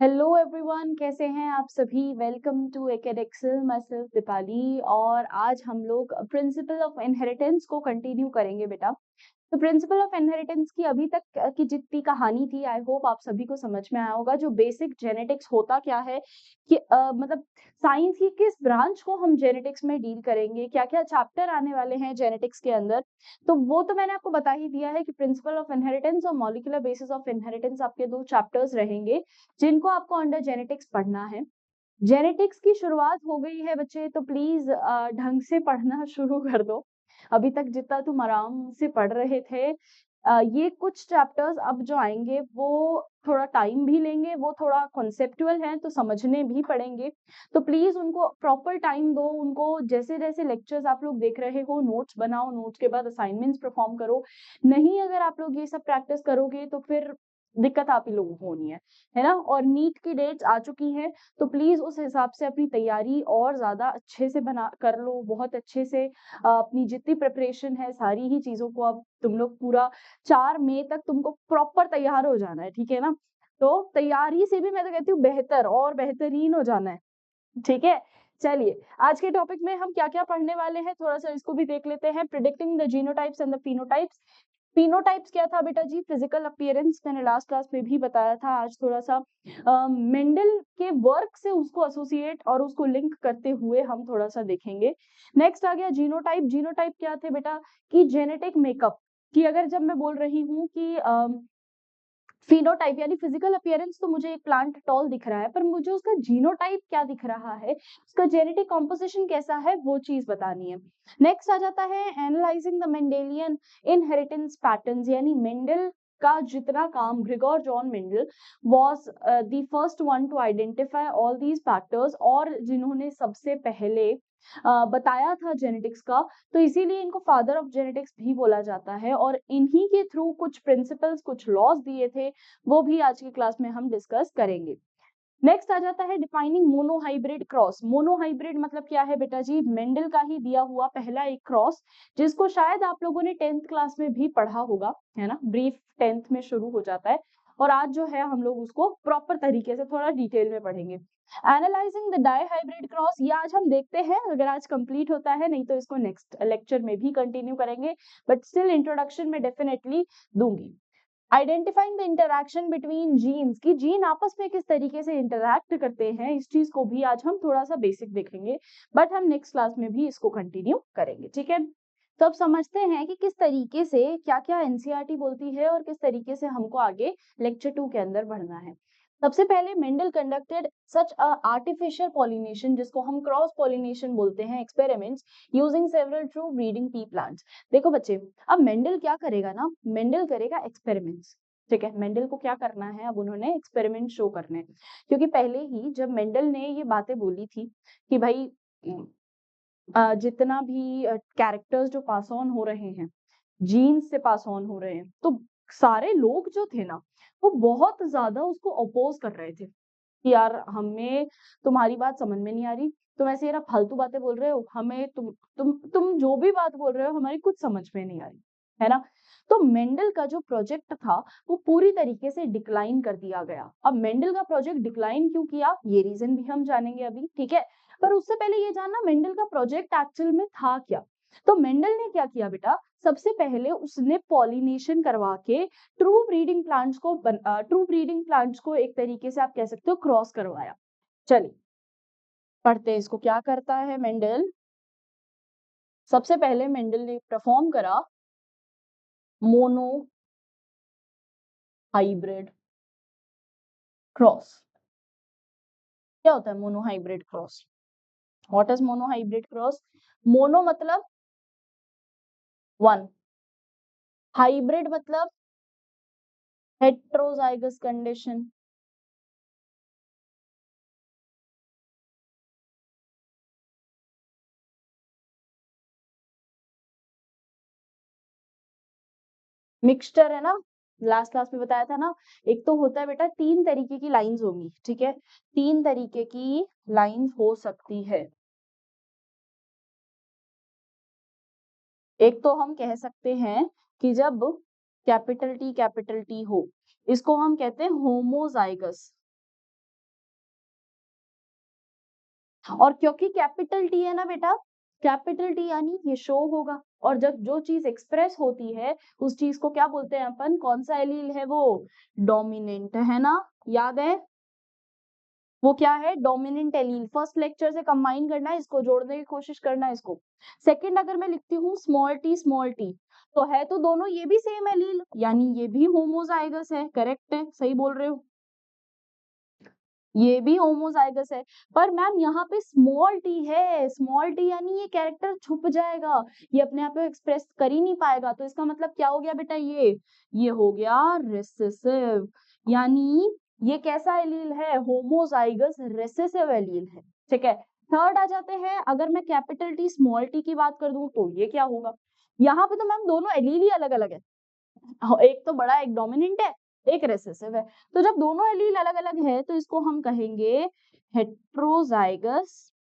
Hello everyone, कैसे हैं आप सभी। वेलकम टू एकेडेक्सल, माई सेल्फ दीपाली। और आज हम लोग प्रिंसिपल ऑफ इनहेरिटेंस को कंटिन्यू करेंगे बेटा। तो प्रिंसिपल ऑफ इनहेरिटेंस की अभी तक की जितनी कहानी थी, आई होप आप सभी को समझ में आया होगा। जो बेसिक जेनेटिक्स होता क्या है कि मतलब साइंस की किस ब्रांच को हम जेनेटिक्स में डील करेंगे, क्या क्या चैप्टर आने वाले हैं जेनेटिक्स के अंदर, तो वो तो मैंने आपको बता ही दिया है कि प्रिंसिपल ऑफ इनहेरिटेंस और मॉलिक्यूलर बेसिस ऑफ इनहेरिटेंस आपके दो चैप्टर्स रहेंगे जिनको आपको अंडर जेनेटिक्स पढ़ना है। जेनेटिक्स की शुरुआत हो गई है बच्चे, तो प्लीज ढंग से पढ़ना शुरू कर दो। अभी तक जितना तुम आराम से पढ़ रहे थे, ये कुछ चैप्टर्स अब जो आएंगे वो थोड़ा टाइम भी लेंगे, वो थोड़ा कॉन्सेप्टुअल हैं तो समझने भी पड़ेंगे। तो प्लीज उनको प्रॉपर टाइम दो। उनको जैसे जैसे लेक्चर्स आप लोग देख रहे हो, नोट्स बनाओ, नोट्स के बाद असाइनमेंट्स परफॉर्म करो। नहीं, अगर आप लोग ये सब प्रैक्टिस करोगे तो फिर दिक्कत आप ही लोगों को होनी है ना। और नीट की डेट्स आ चुकी हैं, तो प्लीज उस हिसाब से अपनी तैयारी और ज्यादा अच्छे से बना कर लो, बहुत अच्छे से। अपनी जितनी प्रिपरेशन है सारी ही चीजों को अब तुम लोग पूरा 4 मई तक तुमको प्रॉपर तैयार हो जाना है, ठीक है ना। तो तैयारी से भी मैं तो कहती हूँ बेहतर और बेहतरीन हो जाना है, ठीक है। चलिए, आज के टॉपिक में हम क्या क्या पढ़ने वाले हैं थोड़ा सा इसको भी देख लेते हैं। Predicting the genotypes and the phenotypes. Phenotypes क्या था बेटा जी? फिजिकल अपीयरेंस, मैंने लास्ट क्लास में भी बताया था। आज थोड़ा सा मेंडल के वर्क से उसको एसोसिएट और उसको लिंक करते हुए हम थोड़ा सा देखेंगे। नेक्स्ट आ गया जीनोटाइप। जीनोटाइप क्या थे बेटा? कि जेनेटिक मेकअप कि अगर जब मैं बोल रही हूँ कि फिनोटाइप यानी फिजिकल अपीयरेंस, तो मुझे एक प्लांट टॉल दिख रहा है, पर मुझे उसका जीनोटाइप क्या दिख रहा है, उसका जेनेटिक कॉम्पोजिशन कैसा है, वो चीज बतानी है। नेक्स्ट आ जाता है analysing the Mendelian inheritance patterns, यानी मेंडल का जितना काम, Grigor John Mendel was the first one two identify all these factors, और जिन्होंने सबसे पहले बताया था जेनेटिक्स का, तो इसीलिए इनको फादर ऑफ जेनेटिक्स भी बोला जाता है। और इन्हीं के थ्रू कुछ प्रिंसिपल्स, कुछ लॉज दिए थे, वो भी आज की क्लास में हम डिस्कस करेंगे। नेक्स्ट आ जाता है डिफाइनिंग मोनोहाइब्रिड क्रॉस। मोनोहाइब्रिड मतलब क्या है बेटा जी? मेंडल का ही दिया हुआ पहला एक क्रॉस, जिसको शायद आप लोगों ने 10th क्लास में भी पढ़ा होगा, है ना। ब्रीफ 10th में शुरू हो जाता है, और आज जो है हम लोग उसको प्रॉपर तरीके से थोड़ा डिटेल में पढ़ेंगे। एनालाइजिंग द डाइहाइब्रिड क्रॉस, ये आज हम देखते हैं, अगर आज कंप्लीट होता है, नहीं तो इसको नेक्स्ट लेक्चर में भी कंटिन्यू करेंगे, बट स्टिल इंट्रोडक्शन में डेफिनेटली दूंगी। Identifying the interaction between genes, की जीन आपस में किस तरीके से इंटरैक्ट करते हैं, इस चीज को भी आज हम थोड़ा सा बेसिक देखेंगे, बट हम नेक्स्ट क्लास में भी इसको कंटिन्यू करेंगे, ठीक है। तो अब समझते हैं कि किस तरीके से क्या क्या एनसीईआरटी बोलती है और किस तरीके से हमको आगे लेक्चर 2 के अंदर बढ़ना है। सबसे पहले मेंडल कंडक्टेड सच अ आर्टिफिशियल पॉलिनेशन, जिसको हम क्रॉस पॉलिनेशन बोलते हैं, experiments using several true breeding P plants. देखो बच्चे, अब मेंडल क्या करेगा ना, मेंडल करेगा एक्सपेरिमेंट्स, ठीक है। मेंडल को क्या करना है, अब उन्होंने एक्सपेरिमेंट शो करने हैं। क्योंकि पहले ही जब मेंडल ने ये बातें बोली थी कि भाई जितना भी कैरेक्टर्स जो पास ऑन हो रहे हैं, जीन्स से पास ऑन हो रहे हैं, तो सारे लोग जो थे ना, वो बहुत ज्यादा उसको अपोज कर रहे थे कि यार हमें तुम्हारी बात समझ में नहीं आ रही, तुम ऐसे यार फालतू बातें बोल रहे हो, हमें तुम जो भी बात बोल रहे हो हमारी कुछ समझ में नहीं आ रही, है ना। तो मेंडल का जो प्रोजेक्ट था वो पूरी तरीके से डिक्लाइन कर दिया गया। अब मेंडल का प्रोजेक्ट डिक्लाइन क्यों किया, ये रीजन भी हम जानेंगे अभी, ठीक है। पर उससे पहले ये जानना मेंडल का प्रोजेक्ट एक्चुअल में था क्या। तो मेंडल ने क्या किया बेटा, सबसे पहले उसने पॉलिनेशन करवा के ट्रू ब्रीडिंग प्लांट्स को एक तरीके से आप कह सकते हो क्रॉस करवाया। चलिए पढ़ते हैं इसको, क्या करता है मेंडल। सबसे पहले मेंडल ने परफॉर्म करा मोनो हाइब्रिड क्रॉस। क्या होता है mono hybrid cross? What is mono hybrid cross? Mono मतलब वन, हाइब्रिड मतलब हेट्रोजाइगस कंडीशन। मिक्सचर है ना, लास्ट क्लास में बताया था ना। एक तो होता है बेटा, 3 तरीके की लाइंस होंगी, ठीक है। 3 तरीके की लाइंस हो सकती है। एक तो हम कह सकते हैं कि जब कैपिटल टी हो, इसको हम कहते हैं होमोजाइगस। और क्योंकि कैपिटल टी है ना बेटा, कैपिटल टी यानी ये शो होगा, और जब जो चीज एक्सप्रेस होती है उस चीज को क्या बोलते हैं अपन, कौन सा एलील है वो, डोमिनेंट है ना, याद है वो क्या है, डोमिनेंट एलील। फर्स्ट लेक्चर से कंबाइन करना है इसको, जोड़ने की कोशिश करना है इसको। सेकंड अगर मैं लिखती हूँ स्मॉल टी, तो है तो दोनों ये भी सेम एलील, यानी ये भी होमोजाइगस है, करेक्ट है, सही बोल रहे हो, ये भी होमोजाइगस है। पर मैम यहाँ पे स्मॉल टी है, स्मॉल टी यानी ये कैरेक्टर छुप जाएगा, ये अपने आप को एक्सप्रेस कर ही नहीं पाएगा, तो इसका मतलब क्या हो गया बेटा, ये हो गया रिसेसिव, यानी ये कैसा एलील है, होमोजाइगस रिसेसिव एलील है, ठीक है। थर्ड आ जाते हैं, अगर मैं कैपिटल टी स्मॉल टी की बात कर दूं तो ये क्या होगा, यहाँ पे तो मैम दोनों एलील ही अलग अलग है, एक तो बड़ा, एक डोमिनेंट है, एक रेसेसिव है, तो जब दोनों एलील अलग अलग है तो इसको हम कहेंगे हेट्रोजाइगस,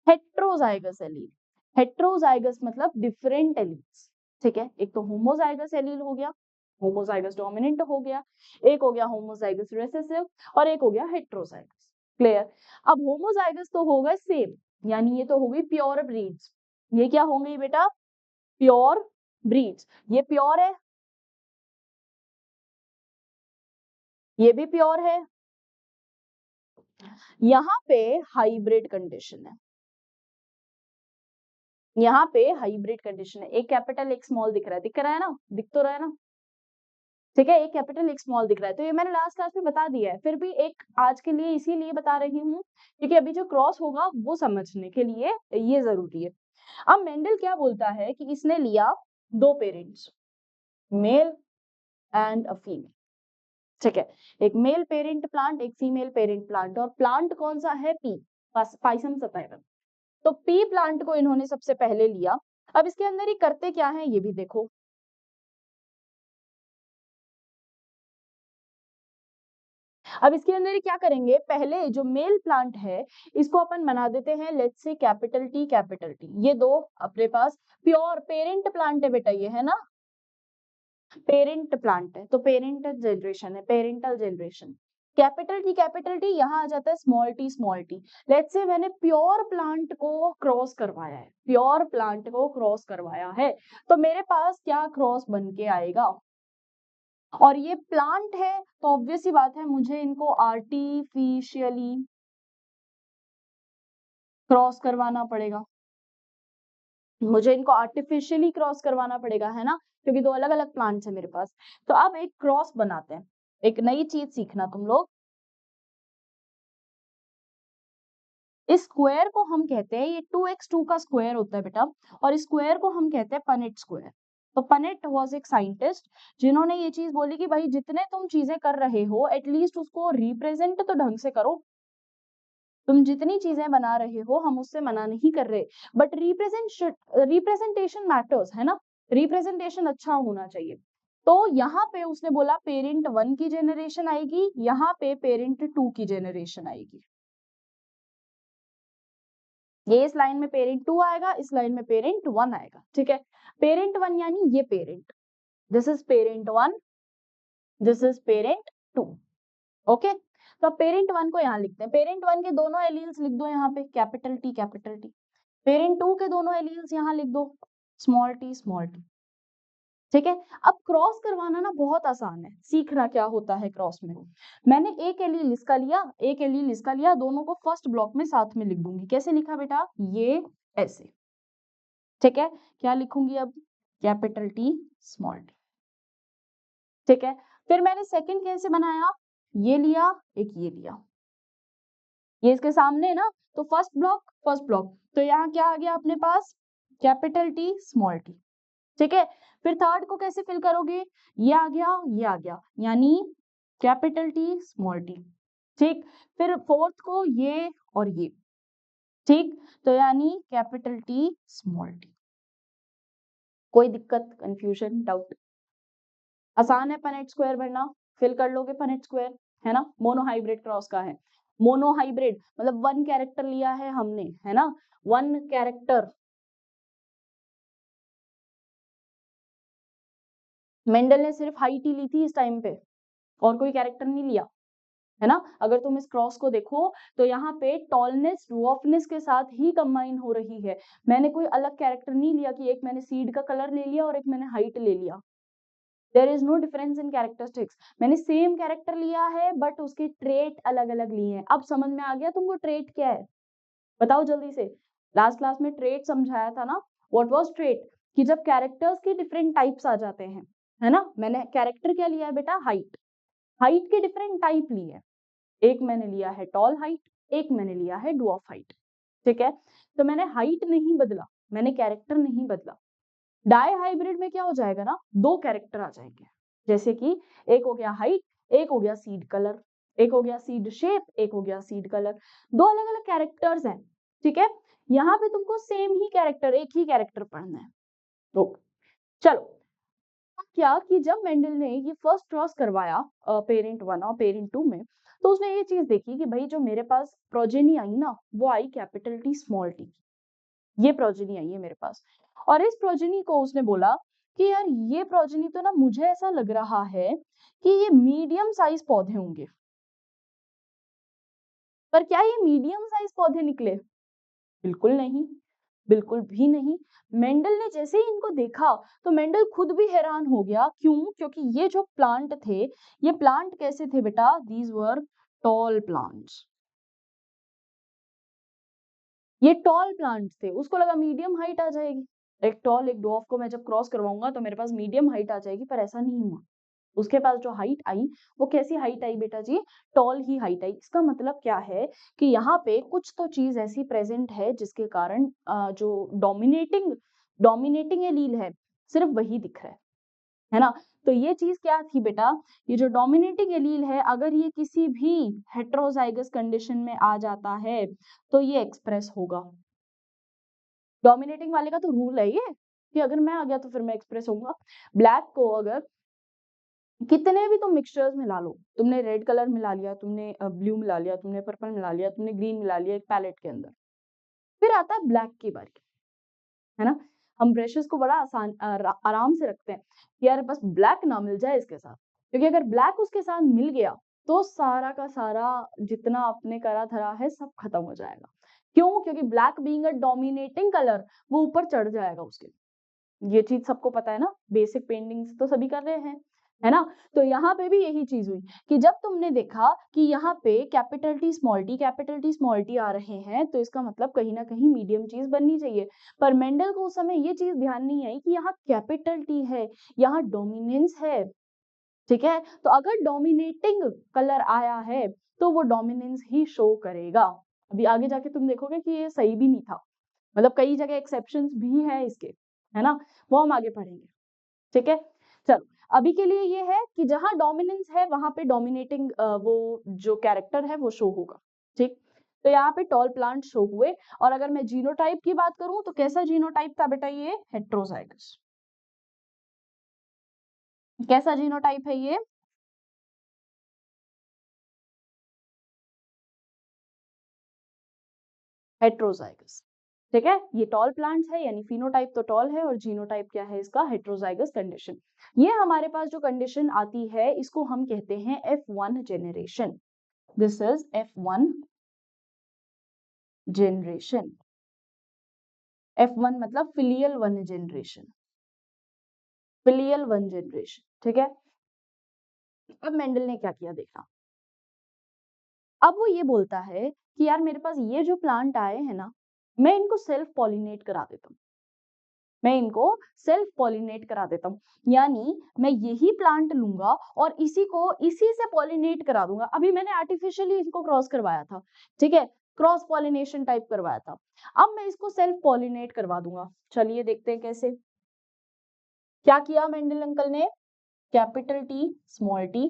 हेट्रोजाइगस एलील। हेट्रोजाइगस मतलब डिफरेंट एलील्स, ठीक है। एक तो होमोजाइगस एलील हो गया, होमोजाइगस डोमिनेंट हो गया, एक हो गया होमोजाइगस रेसेसिव, और एक हो गया हेट्रोजाइगस, क्लियर। अब होमोजाइगस तो होगा सेम, यानी ये तो हो गई प्योर ब्रीड्स, ये क्या होंगी बेटा, प्योर ब्रीड्स, ये प्योर है, ये भी प्योर है, यहाँ पे हाइब्रिड कंडीशन है, यहाँ पे हाइब्रिड कंडीशन है, एक कैपिटल एक स्मॉल दिख रहा है, दिख रहा है ना, दिख तो रहा है ना, ठीक है, एक कैपिटल एक स्मॉल दिख रहा है, तो ये मैंने लास्ट क्लास में बता दिया है, फिर भी एक आज के लिए इसीलिए बता रही हूँ क्योंकि अभी जो क्रॉस होगा वो समझने के लिए ये जरूरी है। अब मेंडल क्या बोलता है कि इसने लिया दो parents, male and a female, ठीक है, एक मेल पेरेंट प्लांट, एक फीमेल पेरेंट प्लांट, और प्लांट कौन सा है, पी, पाइसम सताइवम, तो पी प्लांट को इन्होंने सबसे पहले लिया। अब इसके अंदर ही करते क्या है ये भी देखो, अब इसके अंदर ही क्या करेंगे, पहले जो मेल प्लांट है इसको अपन बना देते हैं लेट्स से कैपिटल टी, ये दो अपने पास प्योर पेरेंट प्लांट है बेटा, ये है ना पेरेंट प्लांट है, तो पेरेंट जनरेशन है, पेरेंटल जनरेशन, कैपिटल टी यहाँ आ जाता है स्मॉल टी। लेट्स से मैंने प्योर प्लांट को क्रॉस करवाया है, प्योर प्लांट को क्रॉस करवाया है, तो मेरे पास क्या क्रॉस बन के आएगा, और ये प्लांट है तो ऑब्वियस सी बात है मुझे इनको आर्टिफिशियली क्रॉस करवाना पड़ेगा, मुझे इनको आर्टिफिशियली क्रॉस करवाना पड़ेगा, है ना, क्योंकि दो अलग अलग प्लांट्स है मेरे पास। तो अब एक क्रॉस बनाते हैं, एक नई चीज सीखना तुम लोग, इस स्क्वायर को हम कहते हैं, ये 2x2 का स्क्वायर होता है बेटा, और इस स्क्वायर को हम कहते हैं पनेट स्क्वायर। तो पनेट वाज एक साइंटिस्ट जिन्होंने ये चीज बोली कि भाई जितने तुम चीजें कर रहे हो एटलीस्ट उसको रिप्रेजेंट तो ढंग से करो, तुम जितनी चीजें बना रहे हो हम उससे मना नहीं कर रहे, बट रिप्रेजेंटेशन मैटर्स, है ना, रिप्रेजेंटेशन अच्छा होना चाहिए। तो यहाँ पे उसने बोला पेरेंट 1 की जेनरेशन आएगी, यहाँ पे पेरेंट 2 की जेनरेशन आएगी, ये इस लाइन में पेरेंट 2 आएगा, इस लाइन में पेरेंट 1 आएगा, ठीक है। पेरेंट 1 यानी ये parent, this is parent 1, this is parent 2, okay. तो अब पेरेंट 1 को यहाँ लिखते हैं, पेरेंट 1 के दोनों एलील्स लिख दो यहाँ पे कैपिटल टी, पेरेंट 2 के दोनों एलील्स यहाँ लिख दो स्मॉल टी, ठीक है। अब क्रॉस करवाना ना बहुत आसान है, सीखना क्या होता है क्रॉस में, मैंने एक एलील इसका लिया, एक एलील इसका लिया, दोनों को फर्स्ट ब्लॉक में साथ में लिख दूंगी, कैसे लिखा बेटा, ये ऐसे, ठीक है, क्या लिखूंगी अब, कैपिटल टी स्मॉल टी, ठीक है। फिर मैंने सेकंड कैसे बनाया, ये लिया, एक ये लिया, ये इसके सामने है ना, तो फर्स्ट ब्लॉक, तो यहाँ क्या आ गया अपने पास, कैपिटल टी स्मॉल टी, ठीक है। फिर थर्ड को कैसे फिल करोगे, ये आ गया, ये आ गया, यानी कैपिटल टी स्मॉल टी, ठीक। फिर फोर्थ को ये और ये, ठीक, तो यानी कैपिटल टी स्मॉल टी, कोई दिक्कत, कंफ्यूजन, डाउट, आसान है पनेट स्क्वायर भरना, फिल कर लोगे पनेट स्क्वायर, है ना, मोनोहाइब्रिड क्रॉस का है, मोनोहाइब्रिड मतलब वन कैरेक्टर लिया है हमने, है ना, वन कैरेक्टर, मेंडल ने सिर्फ हाइट ही ली थी इस टाइम पे, और कोई कैरेक्टर नहीं लिया, है ना। अगर तुम इस क्रॉस को देखो तो यहाँ पे टॉलनेस ड्वार्फनेस के साथ ही कंबाइन हो रही है। मैंने कोई अलग कैरेक्टर नहीं लिया कि एक मैंने सीड का कलर ले लिया और एक मैंने हाइट ले लिया। There is no difference in characteristics. मैंने सेम कैरेक्टर लिया है बट उसके ट्रेट अलग अलग लिए हैं। अब समझ में आ गया तुमको ट्रेट क्या है? बताओ जल्दी से। लास्ट क्लास में ट्रेट समझाया था ना। What was trait? कि जब कैरेक्टर्स के डिफरेंट टाइप्स आ जाते हैं, है ना। मैंने कैरेक्टर क्या लिया है बेटा? हाइट। हाइट के डिफरेंट टाइप लिए हैं। एक मैंने लिया है टॉल हाइट, एक मैंने लिया है ड्वार्फ हाइट। ठीक है, तो मैंने हाइट नहीं बदला, मैंने कैरेक्टर नहीं बदला। डाई हाइब्रिड में क्या हो जाएगा ना, दो कैरेक्टर आ जाएंगे। जैसे कि एक हो गया हाइट, एक हो गया सीड कलर, एक हो गया सीड शेप, एक हो गया सीड कलर। दो अलग अलग कैरेक्टर्स हैं। ठीक है, यहाँ पे तुमको सेम ही कैरेक्टर, एक ही कैरेक्टर पढ़ना है। तो चलो, क्या कि जब मेंडल ने ये फर्स्ट क्रॉस करवाया पेरेंट 1 और पेरेंट 2 में, तो उसने ये चीज देखी कि भाई जो मेरे पास प्रोजेनी आई ना, वो आई कैपिटल टी स्मॉल टी। ये प्रोजेनी आई है मेरे पास, और इस प्रोजेनी को उसने बोला कि यार ये प्रोजेनी तो ना मुझे ऐसा लग रहा है कि ये मीडियम साइज पौधे होंगे। पर क्या ये मीडियम साइज पौधे निकले? बिल्कुल नहीं, बिल्कुल भी नहीं। मेंडल ने जैसे ही इनको देखा तो मेंडल खुद भी हैरान हो गया। क्यों? क्योंकि ये जो प्लांट थे, ये प्लांट कैसे थे बेटा? These were tall plants. ये टॉल प्लांट्स थे। उसको लगा मीडियम हाइट आ जाएगी, एक टॉल एक ड्वार्फ को मैं जब क्रॉस करवाऊंगा तो मेरे पास मीडियम हाइट आ जाएगी, पर ऐसा नहीं हुआ। उसके पास जो हाइट आई वो कैसी हाइट आई बेटा जी? Toll he height I. इसका मतलब क्या है कि यहाँ पे कुछ तो चीज ऐसी प्रेजेंट है जिसके कारण जो डोमिनेटिंग डोमिनेटिंग एलील है सिर्फ वही दिख रहा है ना। तो ये चीज क्या थी बेटा? ये जो डोमिनेटिंग एलील है, अगर ये किसी भी हेट्रोजाइगस कंडीशन में आ जाता है तो ये एक्सप्रेस होगा। डोमिनेटिंग वाले का तो रूल है ये कि अगर मैं आ गया तो फिर मैं एक्सप्रेस होऊंगा। ब्लैक को अगर कितने भी तुम मिक्सचर्स मिला लो, तुमने रेड कलर मिला लिया, तुमने ब्लू मिला लिया, तुमने पर्पल मिला लिया, तुमने ग्रीन मिला लिया एक पैलेट के अंदर, फिर आता है ब्लैक की बारी, है ना। हम ब्रशेस को बड़ा आराम से रखते हैं कि यार बस ब्लैक ना मिल जाए इसके साथ, क्योंकि अगर ब्लैक उसके साथ मिल गया तो सारा का सारा जितना आपने करा धरा है सब खत्म हो जाएगा। क्यों? क्योंकि black being a dominating colour, वो ऊपर चढ़ जाएगा उसके। ये चीज सबको पता है ना, बेसिक पेंटिंग्स तो सभी कर रहे हैं, है ना। तो यहाँ पे भी यही चीज हुई कि जब तुमने देखा कि यहाँ पे capital T small T, capital T small T आ रहे हैं, तो इसका मतलब कहीं ना कहीं मीडियम चीज बननी चाहिए। पर मेंडल को उस समय ये चीज ध्यान नहीं आई कि यहाँ कैपिटल टी है, यहाँ डोमिनेंस है। ठीक है, तो अगर डोमिनेटिंग कलर आया है तो वो डोमिनेंस ही शो करेगा। अभी आगे जाके तुम देखोगे कि ये सही भी नहीं था, मतलब कई जगह एक्सेप्शंस भी है इसके, है ना। वो हम आगे पढ़ेंगे। ठीक है, चलो अभी के लिए ये है कि जहां डोमिनेंस है वहां पे डोमिनेटिंग वो जो कैरेक्टर है वो शो होगा। ठीक, तो यहाँ पे टॉल प्लांट शो हुए। और अगर मैं जीनोटाइप की बात करूं तो कैसा जीनोटाइप था बेटा? ये हेट्रोजाइगस। कैसा जीनोटाइप है ये? हेट्रोजाइगस। ठीक है, ये टॉल प्लांट्स है, यानी फिनोटाइप तो टॉल है और जीनोटाइप क्या है इसका? Heterozygous condition. ये हमारे पास जो कंडीशन आती है इसको हम कहते हैं F1 generation. This is F1 generation. F1 मतलब filial one generation, filial one generation. ठीक है, अब मेंडल ने क्या किया देखना। अब वो ये बोलता है कि यार मेरे पास ये जो प्लांट आए हैं ना, मैं इनको सेल्फ पॉलिनेट करा देता हूँ, मैं इनको सेल्फ पॉलिनेट करा देता हूँ। यानी मैं यही प्लांट लूंगा और इसी को इसी से पॉलिनेट करा दूंगा। अभी मैंने आर्टिफिशियली इसको क्रॉस करवाया था, ठीक है, क्रॉस पॉलिनेशन टाइप करवाया था। अब मैं इसको सेल्फ पॉलिनेट करवा दूंगा। चलिए देखते हैं कैसे। क्या किया मेंडल अंकल ने? Capital T small T,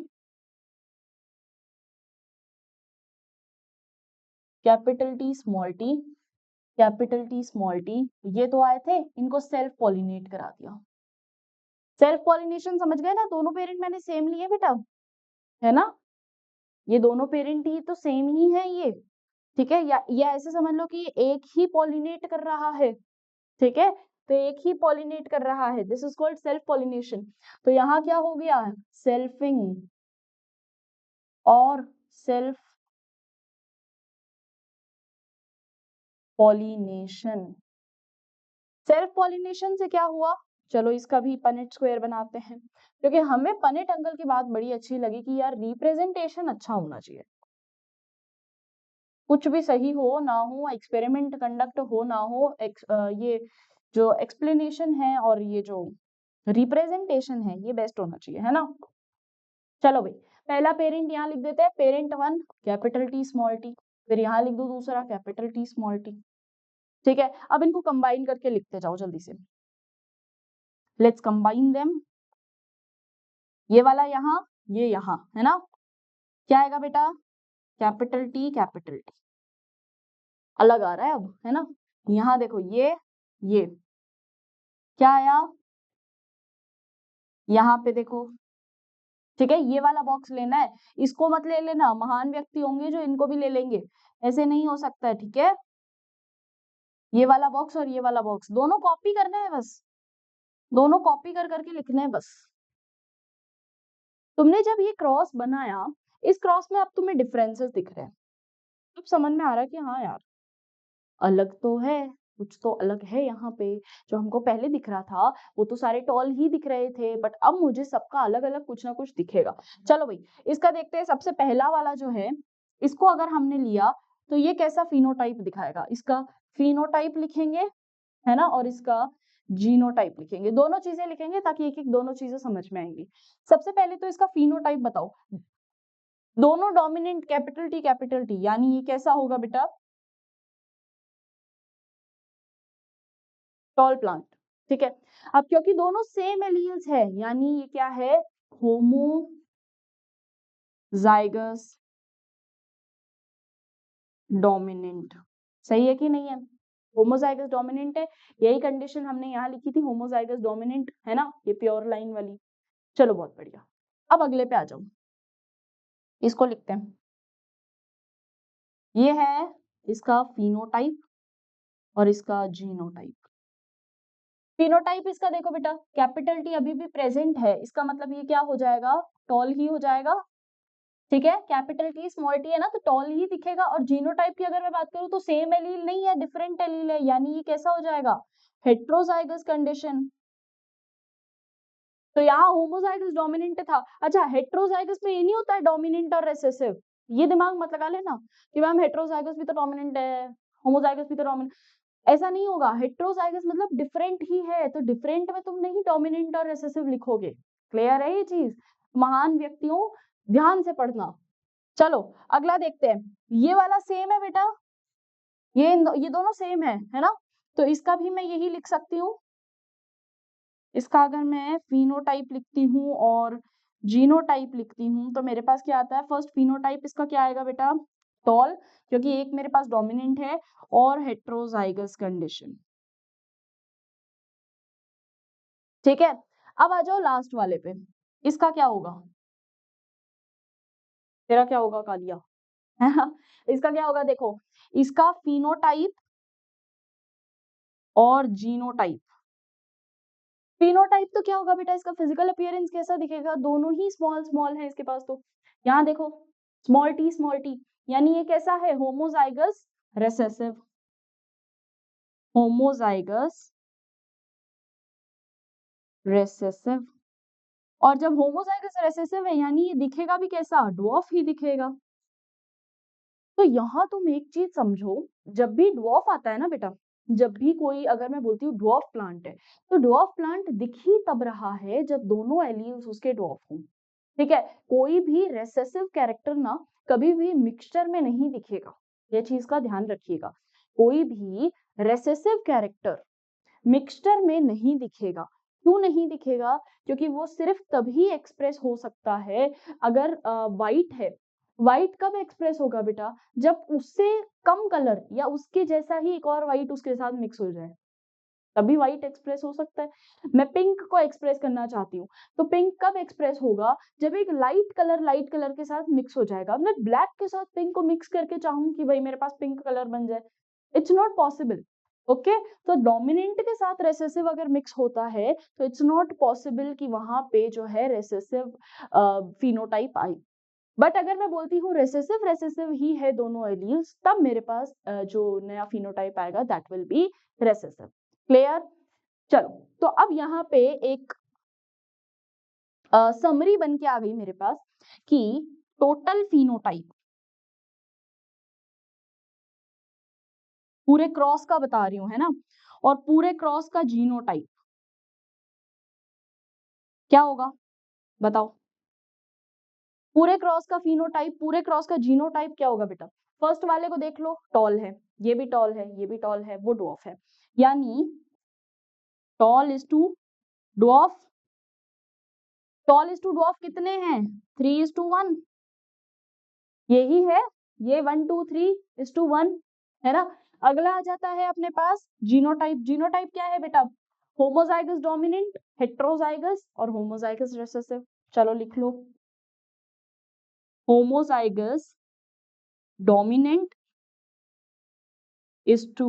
capital T small T, capital T small T, ये तो आए थे, इनको सेल्फ पॉलिनेट करा दिया। सेल्फ पॉलिनेशन समझ गए ना? दोनों पेरेंट मैंने सेम लिए बेटा, है ना। ये दोनों पेरेंट ही तो सेम ही है ये। ठीक है, या ऐसे समझ लो कि एक ही पॉलिनेट कर रहा है। ठीक है, तो एक ही पॉलिनेट कर रहा है, this is called self pollination. तो यहाँ क्या हो गया? सेल्फिंग और सेल्फ पॉलिनेशन। सेल्फ पॉलिनेशन से क्या हुआ, चलो इसका भी पनेट स्क्वायर बनाते हैं, क्योंकि हमें पनेट अंकल की बात बड़ी अच्छी लगी कि यार रिप्रेजेंटेशन अच्छा होना चाहिए, कुछ भी सही हो ना हो, एक्सपेरिमेंट कंडक्ट हो ना हो, ये जो एक्सप्लेनेशन है और ये जो रिप्रेजेंटेशन है ये बेस्ट होना चाहिए, है ना। चलो भाई, पहला पेरेंट यहाँ लिख देते हैं, parent 1 capital T small T, फिर यहाँ लिख दो दूसरा कैपिटल टी स्मॉल टी। ठीक है, अब इनको कंबाइन करके लिखते जाओ जल्दी से, लेट्स कंबाइन देम। ये वाला यहाँ, ये यहाँ, है ना, क्या आएगा बेटा, कैपिटल टी अलग आ रहा है अब, है ना। यहाँ देखो ये क्या आया, यहाँ पे देखो, ठीक है, ये वाला बॉक्स लेना है, इसको मत ले लेना, महान व्यक्ति होंगे जो इनको भी ले लेंगे, ऐसे नहीं हो सकता है, ठीक है। ये वाला बॉक्स और ये वाला बॉक्स दोनों कॉपी करना है, बस दोनों कॉपी कर करके लिखने हैं बस। तुमने जब ये क्रॉस बनाया, इस क्रॉस में अब तुम्हें डिफरेंसेस दिख रहे हैं, अब समझ में आ रहा है कि हाँ यार अलग तो है, कुछ तो अलग है यहाँ पे। जो हमको पहले दिख रहा था वो तो सारे टॉल ही दिख रहे थे, बट अब मुझे सबका अलग अलग कुछ ना कुछ दिखेगा। चलो भाई, इसका देखते हैं, सबसे पहला वाला जो है, इसको अगर हमने लिया तो ये कैसा फिनोटाइप दिखाएगा, इसका फिनोटाइप लिखेंगे, है ना, और इसका जीनोटाइप लिखेंगे, दोनों चीजें लिखेंगे ताकि एक एक दोनों चीजें समझ में आएंगी। सबसे पहले तो इसका फिनोटाइप बताओ, दोनों डोमिनेंट कैपिटल टी, यानी ये कैसा होगा बेटा, टॉल प्लांट। ठीक है, अब क्योंकि दोनों सेम एलील्स है, यानी ये क्या है, होमोजाइगस डोमिनेंट। सही है कि नहीं है, होमोजाइगस डोमिनेंट है, यही कंडीशन हमने यहाँ लिखी थी, होमोजाइगस डोमिनेंट, है ना, ये प्योर लाइन वाली। चलो बहुत बढ़िया, अब अगले पे आ जाओ, इसको लिखते हैं, ये है इसका फिनोटाइप और इसका जीनोटाइप। फिनोटाइप इसका देखो बेटा, कैपिटल टी अभी भी प्रेजेंट है, इसका मतलब ये क्या हो जाएगा, टॉल ही हो जाएगा। ठीक है, कैपिटल टी स्मॉल टी है ना, तो टॉल ही दिखेगा। और जीनोटाइप की अगर मैं बात करूं तो सेम एलील नहीं है, डिफरेंट एलील है, यानी ये कैसा हो जाएगा, हेट्रोजाइगस कंडीशन। तो यहाँ होमोजाइगस डोमिनेंट था, अच्छा हेट्रोजाइगस में ये नहीं होता है डोमिनेंट और रेसेसिव, ये दिमाग मत लगा लेना कि मैम हेट्रोजाइगस भी तो डोमिनेंट है, होमोजाइगस भी तो डोमिनेंट, ऐसा नहीं होगा। हेट्रोजाइगस मतलब डिफरेंट ही है, तो डिफरेंट में तुम नहीं डोमिनेंट और रेसेसिव लिखोगे। क्लियर है ये चीज, महान व्यक्तियों ध्यान से पढ़ना। चलो अगला देखते हैं, ये वाला सेम है बेटा, ये दोनों सेम है ना, तो इसका भी मैं यही लिख सकती हूँ। इसका अगर मैं फिनोटाइप लिखती हूँ और जीनोटाइप लिखती हूँ तो मेरे पास क्या आता है, फर्स्ट फिनोटाइप इसका क्या आएगा बेटा, टॉल, क्योंकि एक मेरे पास डोमिनेंट है, और हेट्रोजाइगस कंडीशन। ठीक है, अब आ जाओ लास्ट वाले पे, इसका क्या होगा, तेरा क्या होगा कालिया, है ना, इसका क्या होगा, देखो इसका फिनोटाइप और जीनोटाइप। फिनोटाइप तो क्या होगा बेटा, इसका फिजिकल अपीयरेंस कैसा दिखेगा, दोनों ही स्मॉल स्मॉल है इसके पास, तो यहाँ देखो स्मॉल टी, यानी ये कैसा है, होमोजाइगस रेसेसिव, होमोजाइगस रेसेसिव। और जब होमोजाइगस रेसेसिव है यानी ये दिखेगा भी कैसा, ड्वार्फ ही दिखेगा। तो यहाँ तुम एक चीज समझो, जब भी ड्वार्फ आता है ना बेटा, जब भी कोई, अगर मैं बोलती हूँ ड्वार्फ प्लांट है, तो ड्वार्फ प्लांट दिख ही तब रहा है जब दोनों एलील्स उसके ड्वार्फ हों। ठीक है, कोई भी रेसेसिव कैरेक्टर ना कभी भी मिक्सचर में नहीं दिखेगा, ये चीज का ध्यान रखिएगा, कोई भी रेसेसिव कैरेक्टर मिक्सचर में नहीं दिखेगा। क्यों नहीं दिखेगा, क्योंकि वो सिर्फ तभी एक्सप्रेस हो सकता है अगर वाइट है। वाइट कब एक्सप्रेस होगा बेटा, जब उससे कम कलर या उसके जैसा ही एक और वाइट उसके साथ मिक्स हो जाए, तभी व्हाइट एक्सप्रेस हो सकता है। मैं पिंक को एक्सप्रेस करना चाहती हूँ, तो पिंक कब एक्सप्रेस होगा, जब एक लाइट कलर के साथ मिक्स हो जाएगा। मैं ब्लैक के साथ पिंक को मिक्स करके चाहूँ कि भाई मेरे पास पिंक कलर बन जाए, इट्स नॉट पॉसिबल। ओके, तो डोमिनेंट के साथ रेसेसिव अगर मिक्स होता है तो इट्स नॉट पॉसिबल कि वहां पे जो है रेसेसिव फिनोटाइप आई। बट अगर मैं बोलती हूँ रेसेसिव रेसेसिव ही है दोनों एलील्स, तब मेरे पास जो नया फिनोटाइप आएगा that will be recessive. Clear? चलो, तो अब यहाँ पे एक समरी बन के आ गई मेरे पास कि टोटल फिनोटाइप पूरे क्रॉस का बता रही हूँ, है ना, और पूरे क्रॉस का जीनोटाइप क्या होगा बताओ। पूरे क्रॉस का फिनोटाइप, पूरे क्रॉस का जीनोटाइप क्या होगा बेटा? फर्स्ट वाले को देख लो, टॉल है, ये भी टॉल है, ये भी टॉल है, वो ड्वार्फ है, यानी tall is to dwarf. Tall is to dwarf कितने हैं? 3:1, यही है, ये 1 2 3:1 है ना। अगला आ जाता है अपने पास जीनोटाइप। जीनोटाइप क्या है बेटा? होमोजाइगस डोमिनेंट, हेट्रोजाइगस और होमोजाइगस रिसेसिव। चलो लिख लो, homozygous dominant is to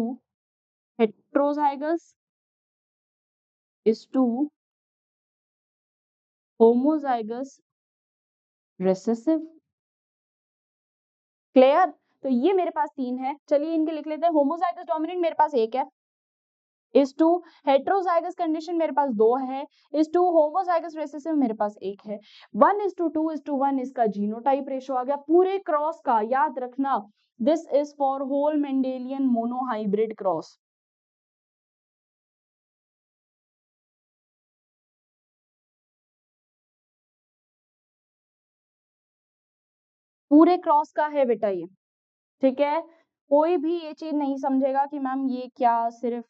heterozygous is to homozygous recessive। Clear? तो ये मेरे पास 3 है, चलिए इनके लिख लेते हैं। होमोजाइगस डोमिनेंट मेरे पास 1 है, इस टू हेट्रोजाइगस कंडीशन मेरे पास 2 है, इस टू होमोजाइगस रेसेसिव मेरे पास 1 है। 1:2:1 इसका जीनोटाइप रेशो आ गया पूरे क्रॉस का। याद रखना, this is for whole Mendelian monohybrid cross. पूरे क्रॉस का है बेटा ये, ठीक है। कोई भी ये चीज नहीं समझेगा कि मैम ये क्या सिर्फ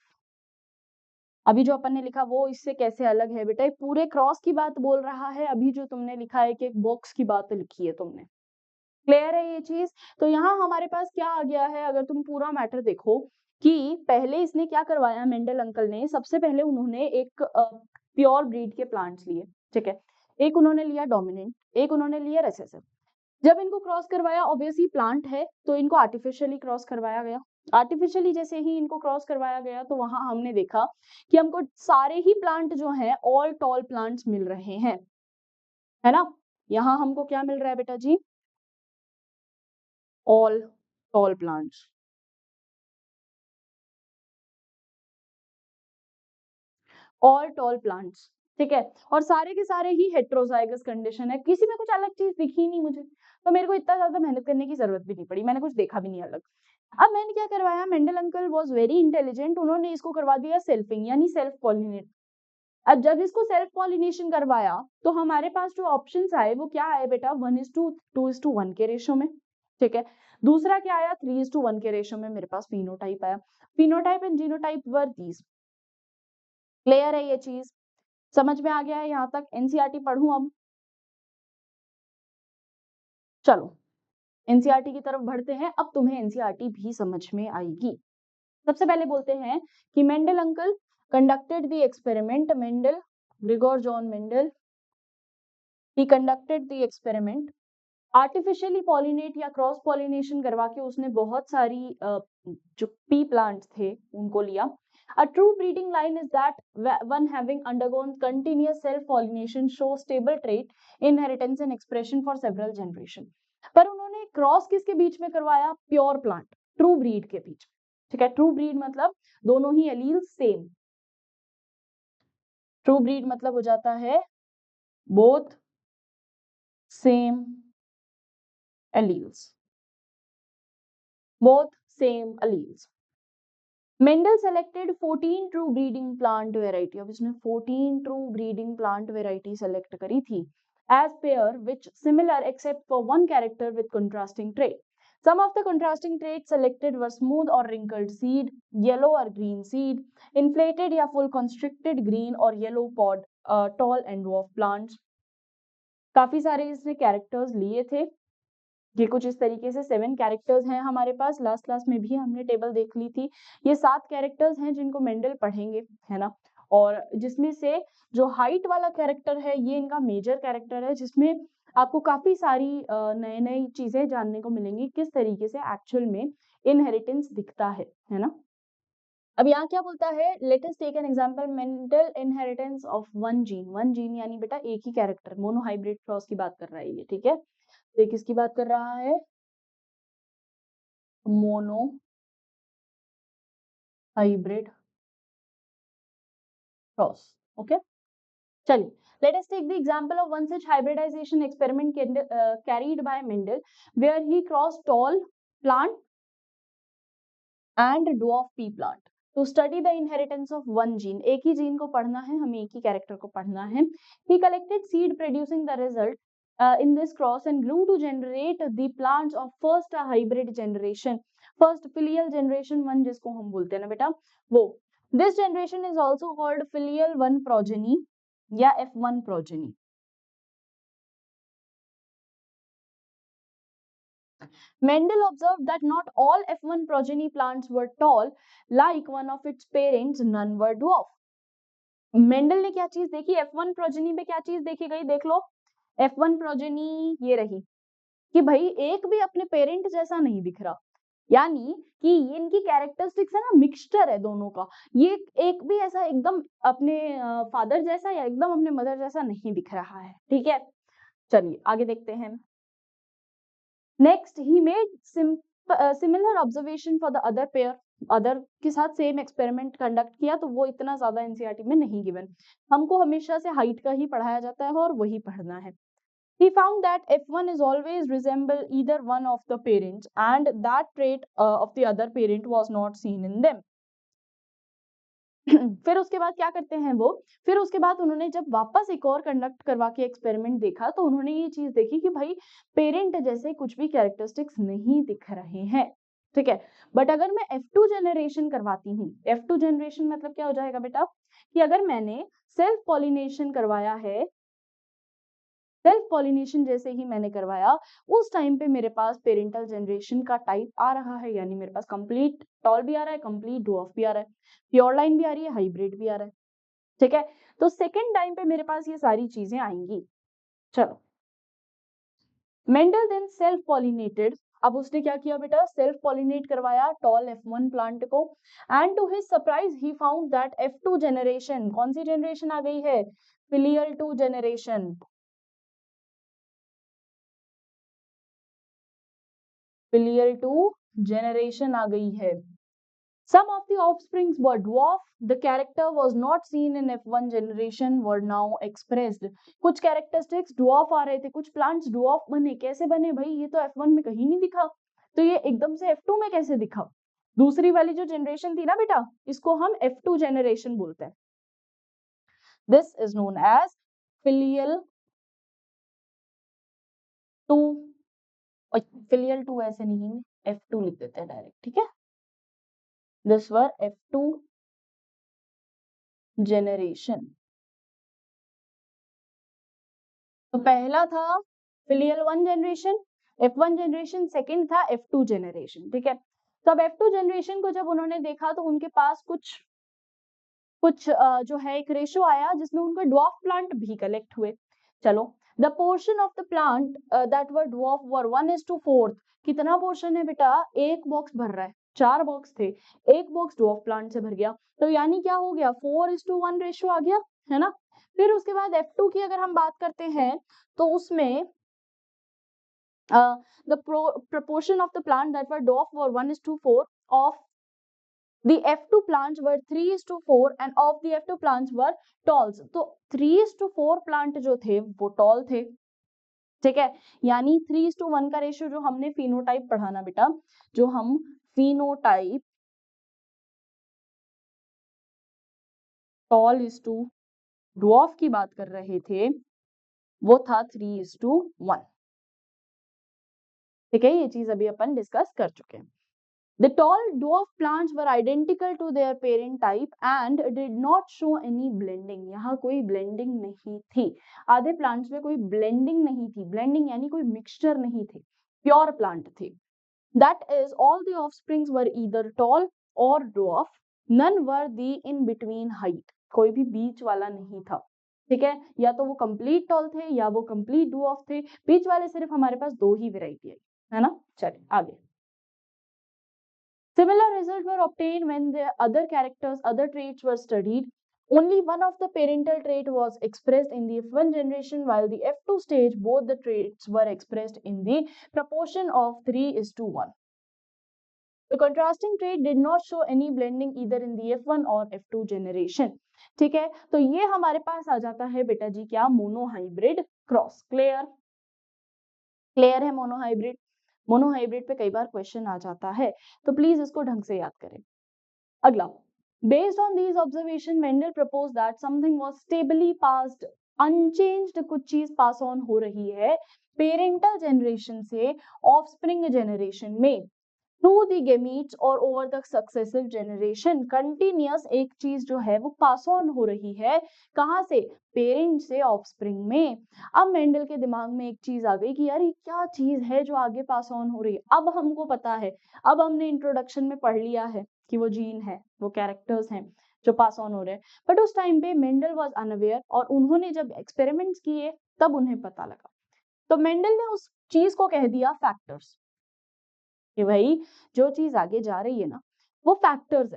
अभी जो अपन ने लिखा वो इससे कैसे अलग है। बेटा ये पूरे क्रॉस की बात बोल रहा है, अभी जो तुमने लिखा है कि एक बॉक्स की बात लिखी है तुमने। क्लियर है ये चीज? तो यहाँ हमारे पास क्या आ गया है, अगर तुम पूरा मैटर देखो कि पहले इसने क्या करवाया, मेंडल अंकल ने सबसे पहले उन्होंने एक प्योर ब्रीड के प्लांट्स लिए, ठीक है। एक उन्होंने लिया डोमिनेंट, एक उन्होंने लिया रेसेसिव। जब इनको क्रॉस करवाया, ऑब्वियसली प्लांट है तो इनको आर्टिफिशियली क्रॉस करवाया गया। आर्टिफिशियली जैसे ही इनको क्रॉस करवाया गया तो वहां हमने देखा कि हमको सारे ही प्लांट जो हैं ऑल टॉल प्लांट्स मिल रहे हैं, है ना। यहाँ हमको क्या मिल रहा है बेटा जी? All tall plants, all tall plants, ठीक है। और सारे के सारे ही हेट्रोजाइगस कंडीशन है, किसी में कुछ अलग चीज दिखी नहीं मुझे, तो मेरे को इतना ज्यादा मेहनत करने की जरूरत भी नहीं पड़ी, मैंने कुछ देखा भी नहीं अलग। अब मैंने क्या करवाया, Mendel uncle was very intelligent, उन्होंने इसको करवा दिया सेल्फिंग यानी सेल्फ पॉलिनेट। अब जब इसको सेल्फ पॉलिनेशन करवाया तो हमारे पास जो ऑप्शंस आए वो क्या आए बेटा? 1:2:1 के रेशो में, ठीक है। दूसरा क्या आया? 3:1 के रेशो में मेरे पास फिनोटाइप आया। Phenotype and genotype were these. Clear है ये चीज? समझ में आ गया है यहाँ तक? एनसीईआरटी पढ़ूं अब? चलो एनसीईआरटी की तरफ बढ़ते हैं, अब तुम्हें एनसीईआरटी भी समझ में आएगी। सबसे पहले बोलते हैं कि Mendel uncle conducted the experiment, Mendel, Grigor John Mendel, he conducted the experiment. Artificially pollinate या क्रॉस पॉलिनेशन करवा के उसने बहुत सारी जो पी प्लांट्स थे उनको लिया। A true breeding line is that one having undergone continuous self pollination shows stable trait inheritance and expression for several generation। पर उन्होंने क्रॉस किसके बीच में करवाया? प्योर प्लांट, ट्रू ब्रीड के बीच, ठीक है। ट्रू ब्रीड मतलब दोनों ही एलील सेम। ट्रू ब्रीड मतलब हो जाता है both same alleles, both same alleles। Mendel selected 14 true breeding plant variety, अब इसने 14 true breeding plant variety select करी थी as pair which similar except for one character with contrasting trait। Some of the contrasting traits selected were smooth or wrinkled seed, yellow or green seed, inflated या full constricted green or yellow pod, tall and dwarf plants। काफी सारे इसने characters लिए थे, ये कुछ इस तरीके से 7 कैरेक्टर्स हैं हमारे पास। लास्ट क्लास में भी हमने टेबल देख ली थी। ये 7 कैरेक्टर्स हैं जिनको मेंडल पढ़ेंगे, है ना। और जिसमें से जो हाइट वाला कैरेक्टर है ये इनका मेजर कैरेक्टर है, जिसमें आपको काफी सारी नए नई चीजें जानने को मिलेंगी किस तरीके से एक्चुअल में इनहेरिटेंस दिखता है ना। अब यहाँ क्या बोलता है? Let us take an example, Mendel inheritance of one gene. One gene यानी बेटा एक ही कैरेक्टर, मोनोहाइब्रिड क्रॉस की बात कर रहा है ये, ठीक है। ये किसकी बात कर रहा है? Mono hybrid cross. ओके, चलिए, let us take the example of one such hybridization experiment carried by Mendel, where he crossed tall plant and dwarf pea plant to study the inheritance of one gene. एक ही gene को पढ़ना है, हमें एक ही character को पढ़ना है. He collected seed producing the result in this cross and grew to generate the plants of first hybrid generation, first filial generation one, जिसको हम बोलते हैं ना बेटा वो. This generation is also called filial one progeny या F1 progeny. Mendel observed that not all F1 progeny plants were tall, like one of its parents, none were dwarf. Mendel ने क्या चीज देखी? F1 प्रोजेनी में क्या चीज देखी गई? देख लो, F1 प्रोजेनी ये रही कि भाई एक भी अपने पेरेंट जैसा नहीं दिख रहा, यानी कि ये इनकी कैरेक्टरिस्टिक्स है ना, मिक्सचर है दोनों का. ये एक भी ऐसा एकदम अपने फादर जैसा या एकदम अपने मदर जैसा नहीं दिख रहा है. ठीक है, चलिए आगे देखते हैं. Next, he made similar observation for the other pair. Other के साथ सेम एक्सपेरिमेंट कंडक्ट किया, तो वो इतना ज्यादा एनसीईआरटी में नहीं गिवन. हमको हमेशा से हाइट का ही पढ़ाया जाता है और वही पढ़ना है. He found that F1 is always resemble either one of the parents and that trait of the other parent was not seen in them. फिर उसके बाद क्या करते हैं वो, फिर उसके बाद उन्होंने जब वापस एक और कंडक्ट करवा के एक्सपेरिमेंट देखा, तो उन्होंने ये चीज देखी कि भाई पेरेंट जैसे कुछ भी कैरेक्टरिस्टिक्स नहीं दिख रहे हैं. ठीक है, बट अगर मैं F2 जनरेशन करवाती हूँ, F2 जनरेशन मतलब क्या हो जाएगा बेटा, कि अगर मैंने सेल्फ पॉलिनेशन करवाया है, सेल्फ पॉलिनेशन जैसे ही मैंने करवाया, उस टाइम पे मेरे पास पेरेंटल जनरेशन का टाइप आ रहा है, यानी मेरे पास कंप्लीट टॉल भी आ रहा है, कंप्लीट ड्वार्फ भी आ रहा है, प्योर लाइन भी आ रही है, हाइब्रिड भी आ रहा है. ठीक है, तो सेकेंड टाइम पे मेरे पास ये सारी चीजें आएंगी. चलो, मेंडल देन सेल्फ पॉलिनेटेड. अब उसने क्या किया बेटा, सेल्फ पॉलिनेट करवाया टॉल F1 प्लांट को, and to his surprise he found that F2 generation, कौन सी जनरेशन आ गई है? Filial 2 generation. फिलियल 2 जनरेशन आ गई है. Some of the offsprings were dwarf. The character was not seen in F1 generation were now expressed. कुछ characteristics dwarf आ रहे थे, कुछ plants dwarf बने. कैसे बने भाई? ये तो F1 में कहीं नहीं दिखा, तो ये एकदम से F2 में कैसे दिखा? दूसरी वाली जो जनरेशन थी ना बेटा, इसको हम F2 जनरेशन बोलते हैं. This is known as filial 2. और filial 2 ऐसे नहीं है, F2 लिख देते हैं डायरेक्ट. ठीक है, this were F2 जनरेशन. तो पहला था filial 1 generation, F1 generation. Second था F2 जनरेशन. ठीक है, तो अब F2 जनरेशन को जब उन्होंने देखा, तो उनके पास कुछ जो है एक रेशो आया, जिसमें उनको ड्वार्फ प्लांट भी कलेक्ट हुए. चलो, the portion of the plant that were dwarf were 1:4. कितना पोर्शन है बेटा? एक बॉक्स भर रहा है, 4 बॉक्स थे, एक बॉक्स ड्वार्फ प्लांट से भर गया, तो यानी क्या हो गया, 4:1 रेशो आ गया, है ना. फिर उसके बाद F2 की अगर हम बात करते हैं, तो उसमें the proportion of the plant that were dwarf were 1:4, of the F2 plants were 3:4 and of the F2 plants were talls. तो 3:4 प्लांट जो थे वो टॉल थे. ठीक है, यानी 3:1 का रेशियो जो हमने फिनोटाइप पढ़ा ना बेटा, जो हम phenotype tall is to dwarf की बात कर रहे थे, वो था 3:1. ठीक है, ये चीज अभी अपन डिस्कस कर चुके हैं. The tall dwarf plants were identical to their parent type and did not show any blending. यहाँ कोई blending नहीं थी. आधे plants में कोई blending नहीं थी. blending यानी कोई mixture नहीं थे, pure plant थे. That is, all the offsprings were either tall or dwarf. None were the in between height. कोई भी बीच वाला नहीं था. ठीक है, या तो वो complete tall थे या वो complete dwarf थे. बीच वाले सिर्फ हमारे पास 2 ही variety है ना. चलिए आगे. Similar results were obtained when the other characters, other traits were studied. Only one of the parental trait was expressed in the F1 generation, while the F2 stage, both the traits were expressed in the proportion of 3:1. The contrasting trait did not show any blending either in the F1 और F2 generation. ठीक है, तो ये हमारे पास आ जाता है बेटा जी क्या, मोनोहाइब्रिड क्रॉस. क्लियर? क्लियर है मोनोहाइब्रिड? मोनोहाइब्रिड पे कई बार क्वेश्चन आ जाता है, तो प्लीज इसको ढंग से याद करें. अगला, based on these observation Mendel proposed that something was stably passed unchanged, कुछ चीज पास ऑन हो रही है पेरेंटल जनरेशन से ऑफस्प्रिंग जनरेशन में थ्रू द गेमीट्स और over the successive generation. Continuous एक चीज जो है वो पास ऑन हो रही है, कहां से, पेरेंट से ऑफस्प्रिंग में. अब मेंडल के दिमाग में एक चीज आ गई कि यार ये क्या चीज है जो आगे पास ऑन हो रही है. अब हमको पता है, अब हमने इंट्रोडक्शन में पढ़ लिया है कि वो जीन है, वो कैरेक्टर्स हैं जो पास ऑन हो रहे हैं. बट उस टाइम पे मेंडल वाज अनअवेयर, और उन्होंने जब एक्सपेरिमेंट्स किए तब उन्हें पता लगा. तो मेंडल ने उस चीज को कह दिया फैक्टर्स, कि भाई जो चीज आगे जा रही है ना वो फैक्टर्स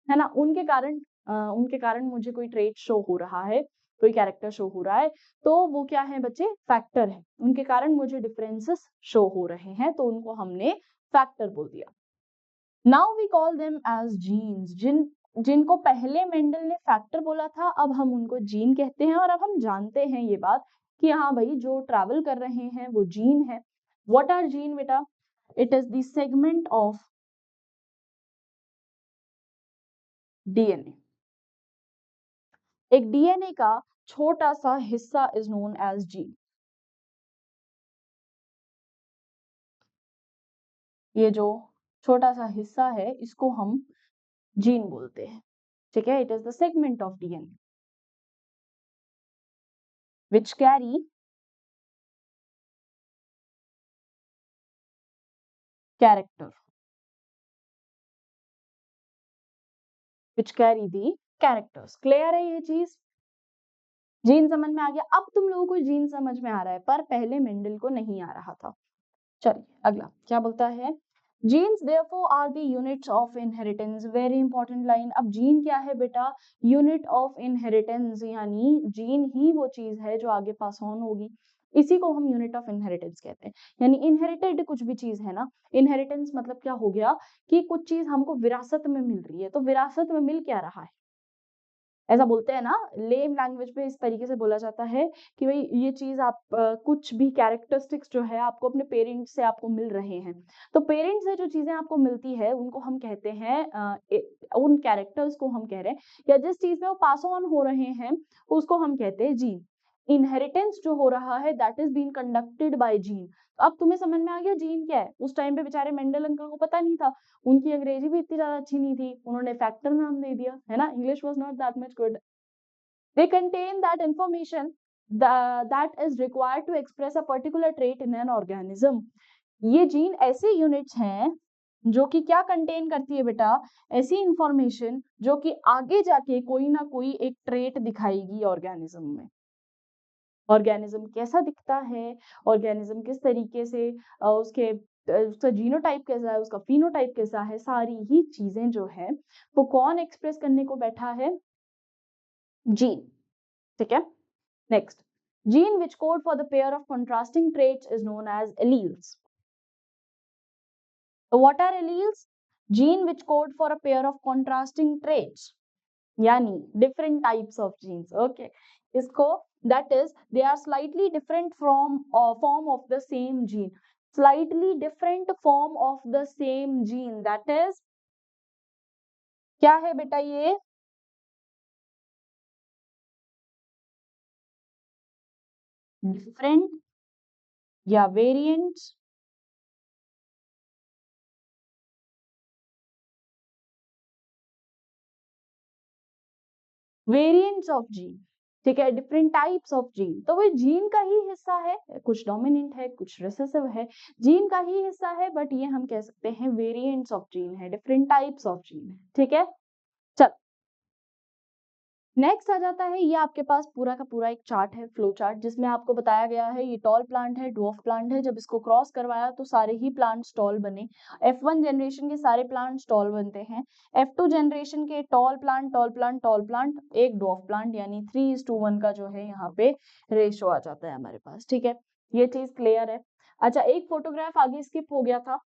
है ना, उनके कारण मुझे कोई ट्रेट शो हो रहा है, कोई कैरेक्टर शो हो रहा है, तो वो क्या है बच्चे, फैक्टर है. उनके कारण मुझे डिफरेंसेस शो हो रहे हैं, तो उनको हमने फैक्टर बोल दिया. Now we call them as genes. जिनको पहले मेंडल ने फैक्टर बोला था, अब हम उनको जीन कहते हैं. और अब हम जानते हैं ये बात कि हाँ भाई जो ट्रैवल कर रहे हैं वो जीन है. व्हाट आर जीन बेटा? It is the segment of DNA. एक DNA का छोटा सा हिस्सा is known as gene. ये जो छोटा सा हिस्सा है इसको हम जीन बोलते हैं. ठीक है, it is the segment of DNA which carry character, which carry the characters. Clear है ये चीज? जीन समझ में आ गया? अब तुम लोगों को जीन समझ में आ रहा है, पर पहले मेंडल को नहीं आ रहा था. चलिए अगला क्या बोलता है, genes therefore are the units of inheritance. Very important line. अब जीन क्या है बेटा? यूनिट ऑफ इनहेरिटेंस, यानी जीन ही वो चीज है जो आगे पास ऑन होगी, इसी को हम यूनिट ऑफ इनहेरिटेंस कहते हैं. यानी इनहेरिटेड कुछ भी चीज है ना, इनहेरिटेंस मतलब क्या हो गया कि कुछ चीज हमको विरासत में मिल रही है. तो विरासत में मिल क्या रहा है, ऐसा बोलते हैं ना, लेम लैंग्वेज में इस तरीके से बोला जाता है कि भाई ये चीज आप कुछ भी कैरेक्टरिस्टिक्स जो है आपको अपने पेरेंट्स से आपको मिल रहे हैं. तो पेरेंट्स से जो चीजें आपको मिलती है उनको हम कहते हैं उन कैरेक्टर्स को हम कह रहे हैं, या जिस चीज में वो पास ऑन हो रहे हैं उसको हम कहते हैं जीन. इनहेरिटेंस जो हो रहा है that is being conducted by gene. अब तुम्हें समझ में आ गया जीन क्या है. उस टाइम पे बेचारे मेंडल अंकल को पता नहीं था, उनकी अंग्रेजी भी इतनी ज्यादा अच्छी नहीं थी, उन्होंने फैक्टर नाम दे दिया है ना, English was not that much good. They contain that information that is required to express a particular trait in an organism. ये जीन ऐसे यूनिट्स हैं जो कि क्या कंटेन करती है बेटा, ऐसी इंफॉर्मेशन जो कि आगे जाके कोई ना कोई एक ट्रेट दिखाएगी ऑर्गेनिज्म में. ऑर्गेनिज्म कैसा दिखता है, ऑर्गेनिज्म किस तरीके से उसका जीनोटाइप कैसा है, उसका फिनोटाइप कैसा है, सारी ही चीजें जो है वो कौन एक्सप्रेस करने को बैठा है, जीन. ठीक है, next, gene which code for the pair of contrasting traits is known as alleles. What are alleles? Gene which code for a pair of contrasting traits, यानी different types of genes. Okay, इसको that is they are slightly different from form of the same gene, slightly different form of the same gene, that is क्या है बेटा ये, different या variants variants of gene. ठीक है, different types of gene. तो वो जीन का ही हिस्सा है, कुछ डोमिनेंट है कुछ रिसेसिव है, जीन का ही हिस्सा है, बट ये हम कह सकते हैं वेरिएंट्स ऑफ जीन है, डिफरेंट टाइप्स ऑफ जीन है. ठीक है, चल नेक्स्ट आ जाता है, ये आपके पास पूरा का पूरा एक चार्ट है, फ्लो चार्ट, जिसमें आपको बताया गया है ये टॉल प्लांट है, ड्वार्फ प्लांट है। जब इसको क्रॉस करवाया तो सारे ही प्लांट्स टॉल बने। F1 जनरेशन के सारे प्लांट्स टॉल बनते हैं। F2 जनरेशन के tall plant, tall plant, tall plant, एक ड्वार्फ प्लांट, यानी 3:1 का जो है यहाँ पे रेशो आ जाता है हमारे पास। ठीक है, ये चीज क्लियर है। अच्छा, एक फोटोग्राफ आगे स्किप हो गया था।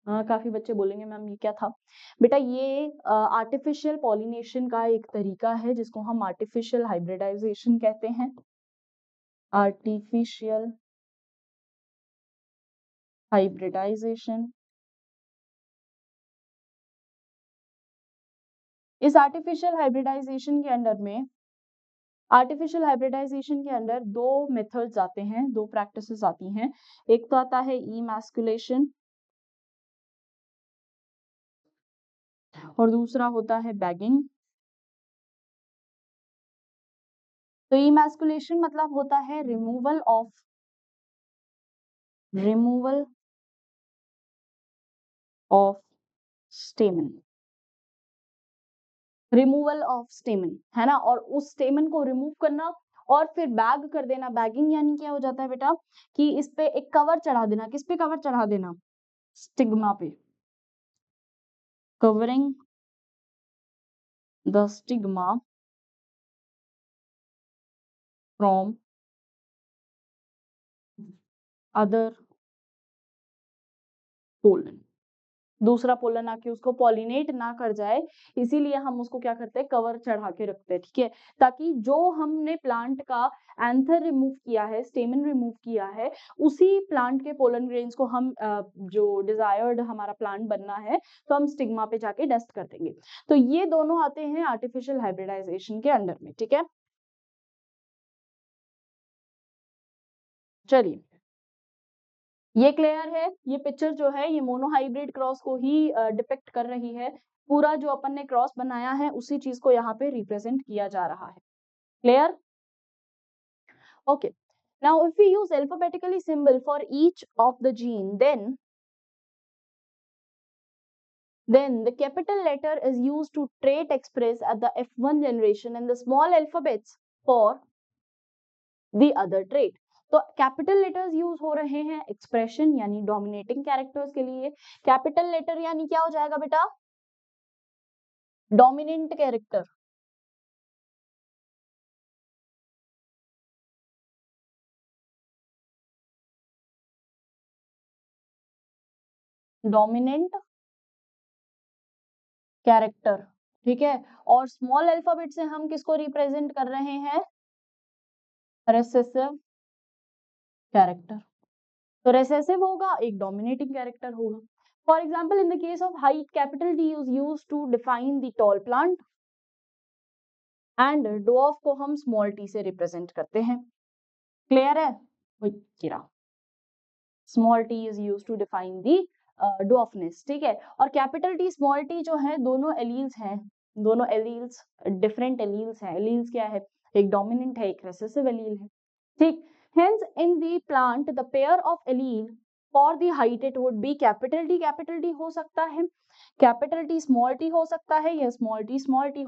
हाँ, काफी बच्चे बोलेंगे मैम ये क्या था। बेटा ये आर्टिफिशियल पॉलिनेशन का एक तरीका है जिसको हम आर्टिफिशियल हाइब्रिडाइजेशन कहते हैं। Artificial hybridization. इस आर्टिफिशियल हाइब्रिडाइजेशन के अंदर दो मेथड्स आते हैं, दो प्रैक्टिसेस आती हैं। एक तो आता है इमैस्कुलेशन और दूसरा होता है बैगिंग। तो इमैस्कुलेशन मतलब होता है रिमूवल ऑफ स्टेमन, रिमूवल ऑफ स्टेमन, है ना। और उस स्टेमन को रिमूव करना और फिर बैग कर देना। बैगिंग यानी क्या हो जाता है बेटा कि इस पे एक कवर चढ़ा देना। किस पे कवर चढ़ा देना? स्टिग्मा पे। Covering the stigma from other pollen. दूसरा पोलन आके उसको पॉलिनेट ना कर जाए, इसीलिए हम उसको क्या करते हैं, कवर चढ़ा के रखते हैं। ठीक है, ताकि जो हमने प्लांट का एंथर रिमूव किया है, स्टेमन रिमूव किया है, उसी प्लांट के पोलन ग्रेन्स को हम जो डिजायर्ड हमारा प्लांट बनना है तो हम स्टिग्मा पे जाके डस्ट कर देंगे। तो ये दोनों आते हैं आर्टिफिशियल हाइब्रिडाइजेशन के अंडर में। ठीक है, चलिए ये क्लियर है। ये पिक्चर जो है ये मोनोहाइब्रिड क्रॉस को ही डिपिक्ट कर रही है। पूरा जो अपन ने क्रॉस बनाया है उसी चीज को यहाँ पे रिप्रेजेंट किया जा रहा है। Clear? Okay, now if we use alphabetically symbol for each of the gene, then the capital letter is used to trait express at the F1 generation and the small alphabets for the other trait. तो capital letters use हो रहे हैं expression यानी dominating characters के लिए। Capital letter यानी क्या हो जाएगा बेटा? Dominant character. डोमिनेंट कैरेक्टर, ठीक है। और स्मॉल अल्फाबेट से हम किसको रिप्रेजेंट कर रहे हैं? Recessive character. तो रेसेसिव होगा, एक डोमिनेटिंग कैरेक्टर होगा। For example in the case of height, capital D is use to define the tall plant and dwarf को हम स्मॉल टी से रिप्रेजेंट करते हैं। क्लियर है? Small T is use to define the dwarfness. ठीक है, और कैपिटल टी स्मॉल टी जो है दोनों एलील्स हैं, दोनों एलील्स डिफरेंट एलील्स हैं। एलील्स क्या है? एक डोमिनेंट है, एक रेसेसिव एलील है। ठीक, hence in the plant the pair of allele for the height it would be capital D हो सकता है, capital T small t हो सकता है, या small t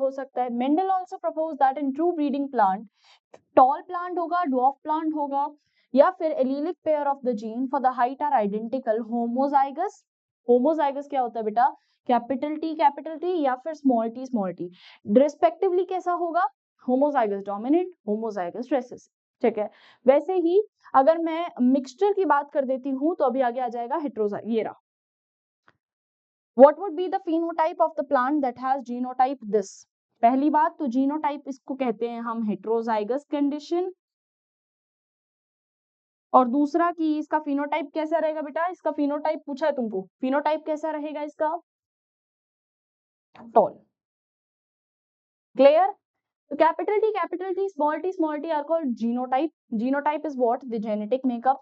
हो सकता है। Mendel also proposed that in true breeding plant tall plant होगा, dwarf plant होगा, या फिर allelic pair of the gene for the height are identical homozygous। homozygous क्या होता है बेटा? कैपिटल T या फिर स्मॉल t रिस्पेक्टिवली कैसा होगा? Homozygous dominant, homozygous recessive. ठीक है, वैसे ही अगर मैं मिक्सचर की बात कर देती हूं तो अभी आगे आ जाएगा हेट्रोजाइग। ये रहा, what would be the phenotype of the plant that has genotype this. पहली बात तो जीनोटाइप इसको कहते हैं हम हेट्रोजाइगस कंडीशन, और दूसरा कि इसका फिनोटाइप कैसा रहेगा बेटा? इसका फिनोटाइप पूछा है तुमको, फिनोटाइप कैसा रहेगा इसका? टॉल। क्लियर? तो capital T, small t are called genotype. Genotype is what? The genetic makeup.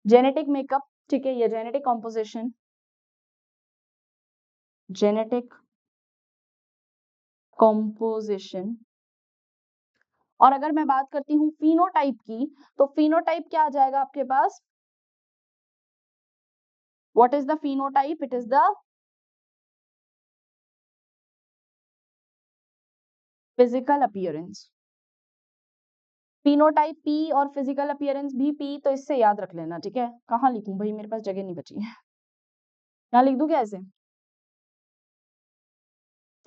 Genetic makeup, ठीक है, या जेनेटिक कॉम्पोजिशन, जेनेटिक कॉम्पोजिशन। और अगर मैं बात करती हूँ फिनोटाइप की, तो फिनोटाइप क्या आ जाएगा आपके पास? What is the phenotype? It is the physical appearance. phenotype P और physical appearance भी P, तो इससे याद रख लेना, ठीक है। कहाँ लिखूं भाई, मेरे पास जगह नहीं बची है। यहाँ लिख दूं क्या ऐसे?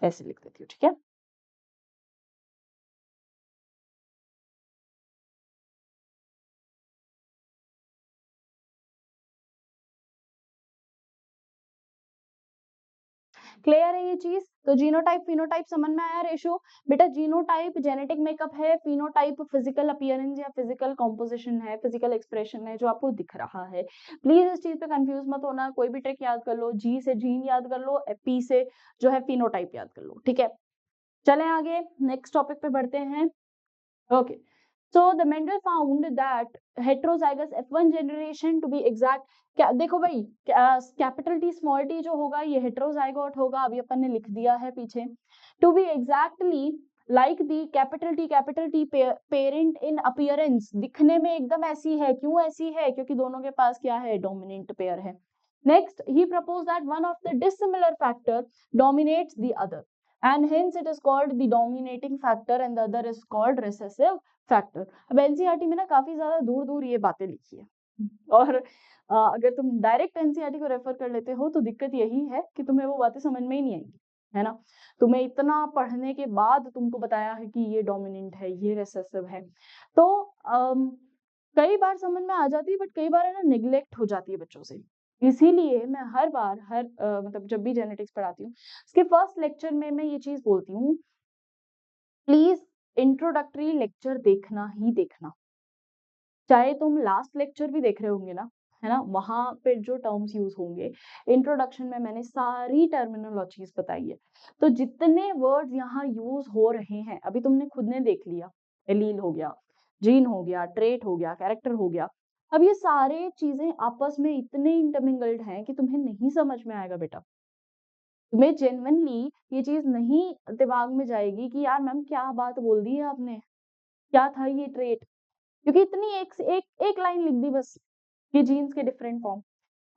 ऐसे लिख देती हूँ, ठीक है। क्लियर है ये चीज? तो जीनोटाइप फिनोटाइप समझ में आया रेशो? बेटा जीनोटाइप जेनेटिक मेकअप है, फिनोटाइप फिजिकल अपीयरेंस या फिजिकल कॉम्पोजिशन है, फिजिकल एक्सप्रेशन है जो आपको दिख रहा है। प्लीज इस चीज पे कंफ्यूज मत होना, कोई भी ट्रिक याद कर लो, जी से जीन याद कर लो, पी से जो है फिनोटाइप याद कर लो, ठीक है। चलें आगे, नेक्स्ट टॉपिक पे बढ़ते हैं। Okay, so the Mendel found that heterozygous F1 generation to be exact, क्या देखो भाई, कैपिटल टी स्मॉल टी जो होगा ये हेट्रोजाइगोट होगा, अभी अपन ने लिख दिया है पीछे। To be exactly like the capital T parent in appearance, दिखने में एकदम ऐसी है। क्यों ऐसी है? क्योंकि दोनों के पास क्या है, डोमिनेंट पेयर है। Next, he propose that one of the dissimilar factor dominates the other and hence it is called the dominating factor and the other is called recessive factor। अब एनसीईआरटी में ना काफी ज्यादा दूर दूर ये बातें लिखी है, और अगर तुम डायरेक्ट एनसीईआरटी को रेफर कर लेते हो तो दिक्कत यही है कि तुम्हें वो बातें समझ में ही नहीं आएंगी, है ना। तुम्हें इतना पढ़ने के बाद तुमको बताया है कि ये डोमिनेंट है, ये रेसेसिव है, तो कई बार समझ में आ जाती है, बट कई बार है ना निग्लेक्ट हो जाती है बच्चों से। इसीलिए मैं हर बार मतलब जब भी जेनेटिक्स पढ़ाती हूँ उसके फर्स्ट लेक्चर में मैं ये चीज बोलती हूँ, प्लीज इंट्रोडक्टरी लेक्चर देखना ही देखना। चाहे तुम लास्ट लेक्चर भी देख रहे होंगे ना, है ना, वहां पे जो टर्म्स यूज होंगे, इंट्रोडक्शन में मैंने सारी टर्मिनोलॉजीज बताई है। तो जितने वर्ड्स यहाँ यूज हो रहे हैं अभी तुमने खुद ने देख लिया, एलील हो गया, जीन हो गया, ट्रेट हो गया, कैरेक्टर हो गया। अब ये सारे चीजें आपस में इतने इंटरमिंगल्ड हैं कि तुम्हें नहीं समझ में आएगा बेटा। तुम्हें जेन्युइनली ये चीज नहीं दिमाग में जाएगी कि यार मैम क्या बात बोल दी है आपने, क्या था ये ट्रेट, क्योंकि इतनी एक लाइन लिख दी बस कि जीन्स के डिफरेंट फॉर्म।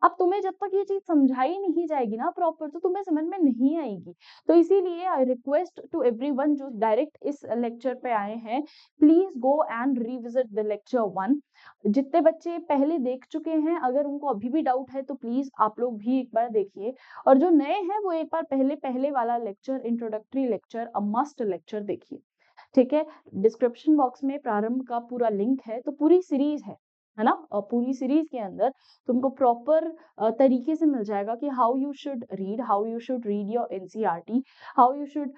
अब तुम्हें जब तक ये चीज समझाई नहीं जाएगी ना प्रॉपर, तो तुम्हें समझ में नहीं आएगी। तो इसीलिए आई रिक्वेस्ट टू एवरीवन जो डायरेक्ट इस लेक्चर पे आए हैं, please go and revisit the lecture 1। जितने बच्चे पहले देख चुके हैं, अगर उनको अभी भी डाउट है तो प्लीज आप लोग भी एक बार देखिए, और जो नए हैं वो एक बार पहले वाला lecture, introductory lecture, a must lecture देखिए, ठीक है। डिस्क्रिप्शन बॉक्स में प्रारंभ का पूरा लिंक है, तो पूरी सीरीज है ना, और पूरी सीरीज के अंदर तुमको प्रॉपर तरीके से मिल जाएगा कि how you should read your NCERT, how you should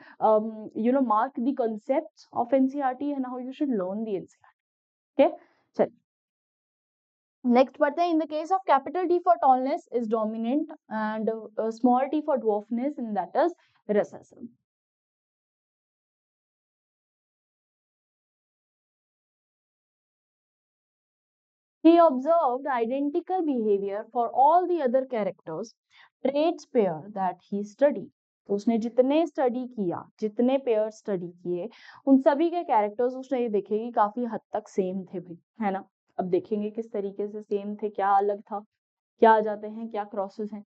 mark the concepts of NCERT and how you should learn the NCERT. Okay, चल नेक्स्ट पढ़ते हैं। इन the case of capital T for tallness is dominant and small T for dwarfness in that is recessive. He observed identical behavior for all the other characters, traits pair that he studied। तो उसने जितने study किया, जितने pair study किए, उन सभी के characters उसने ये देखे कि काफी हद तक सेम थे भाई, है ना। अब देखेंगे किस तरीके से सेम थे, क्या अलग था, क्या आ जाते हैं, क्या क्रॉसेस हैं।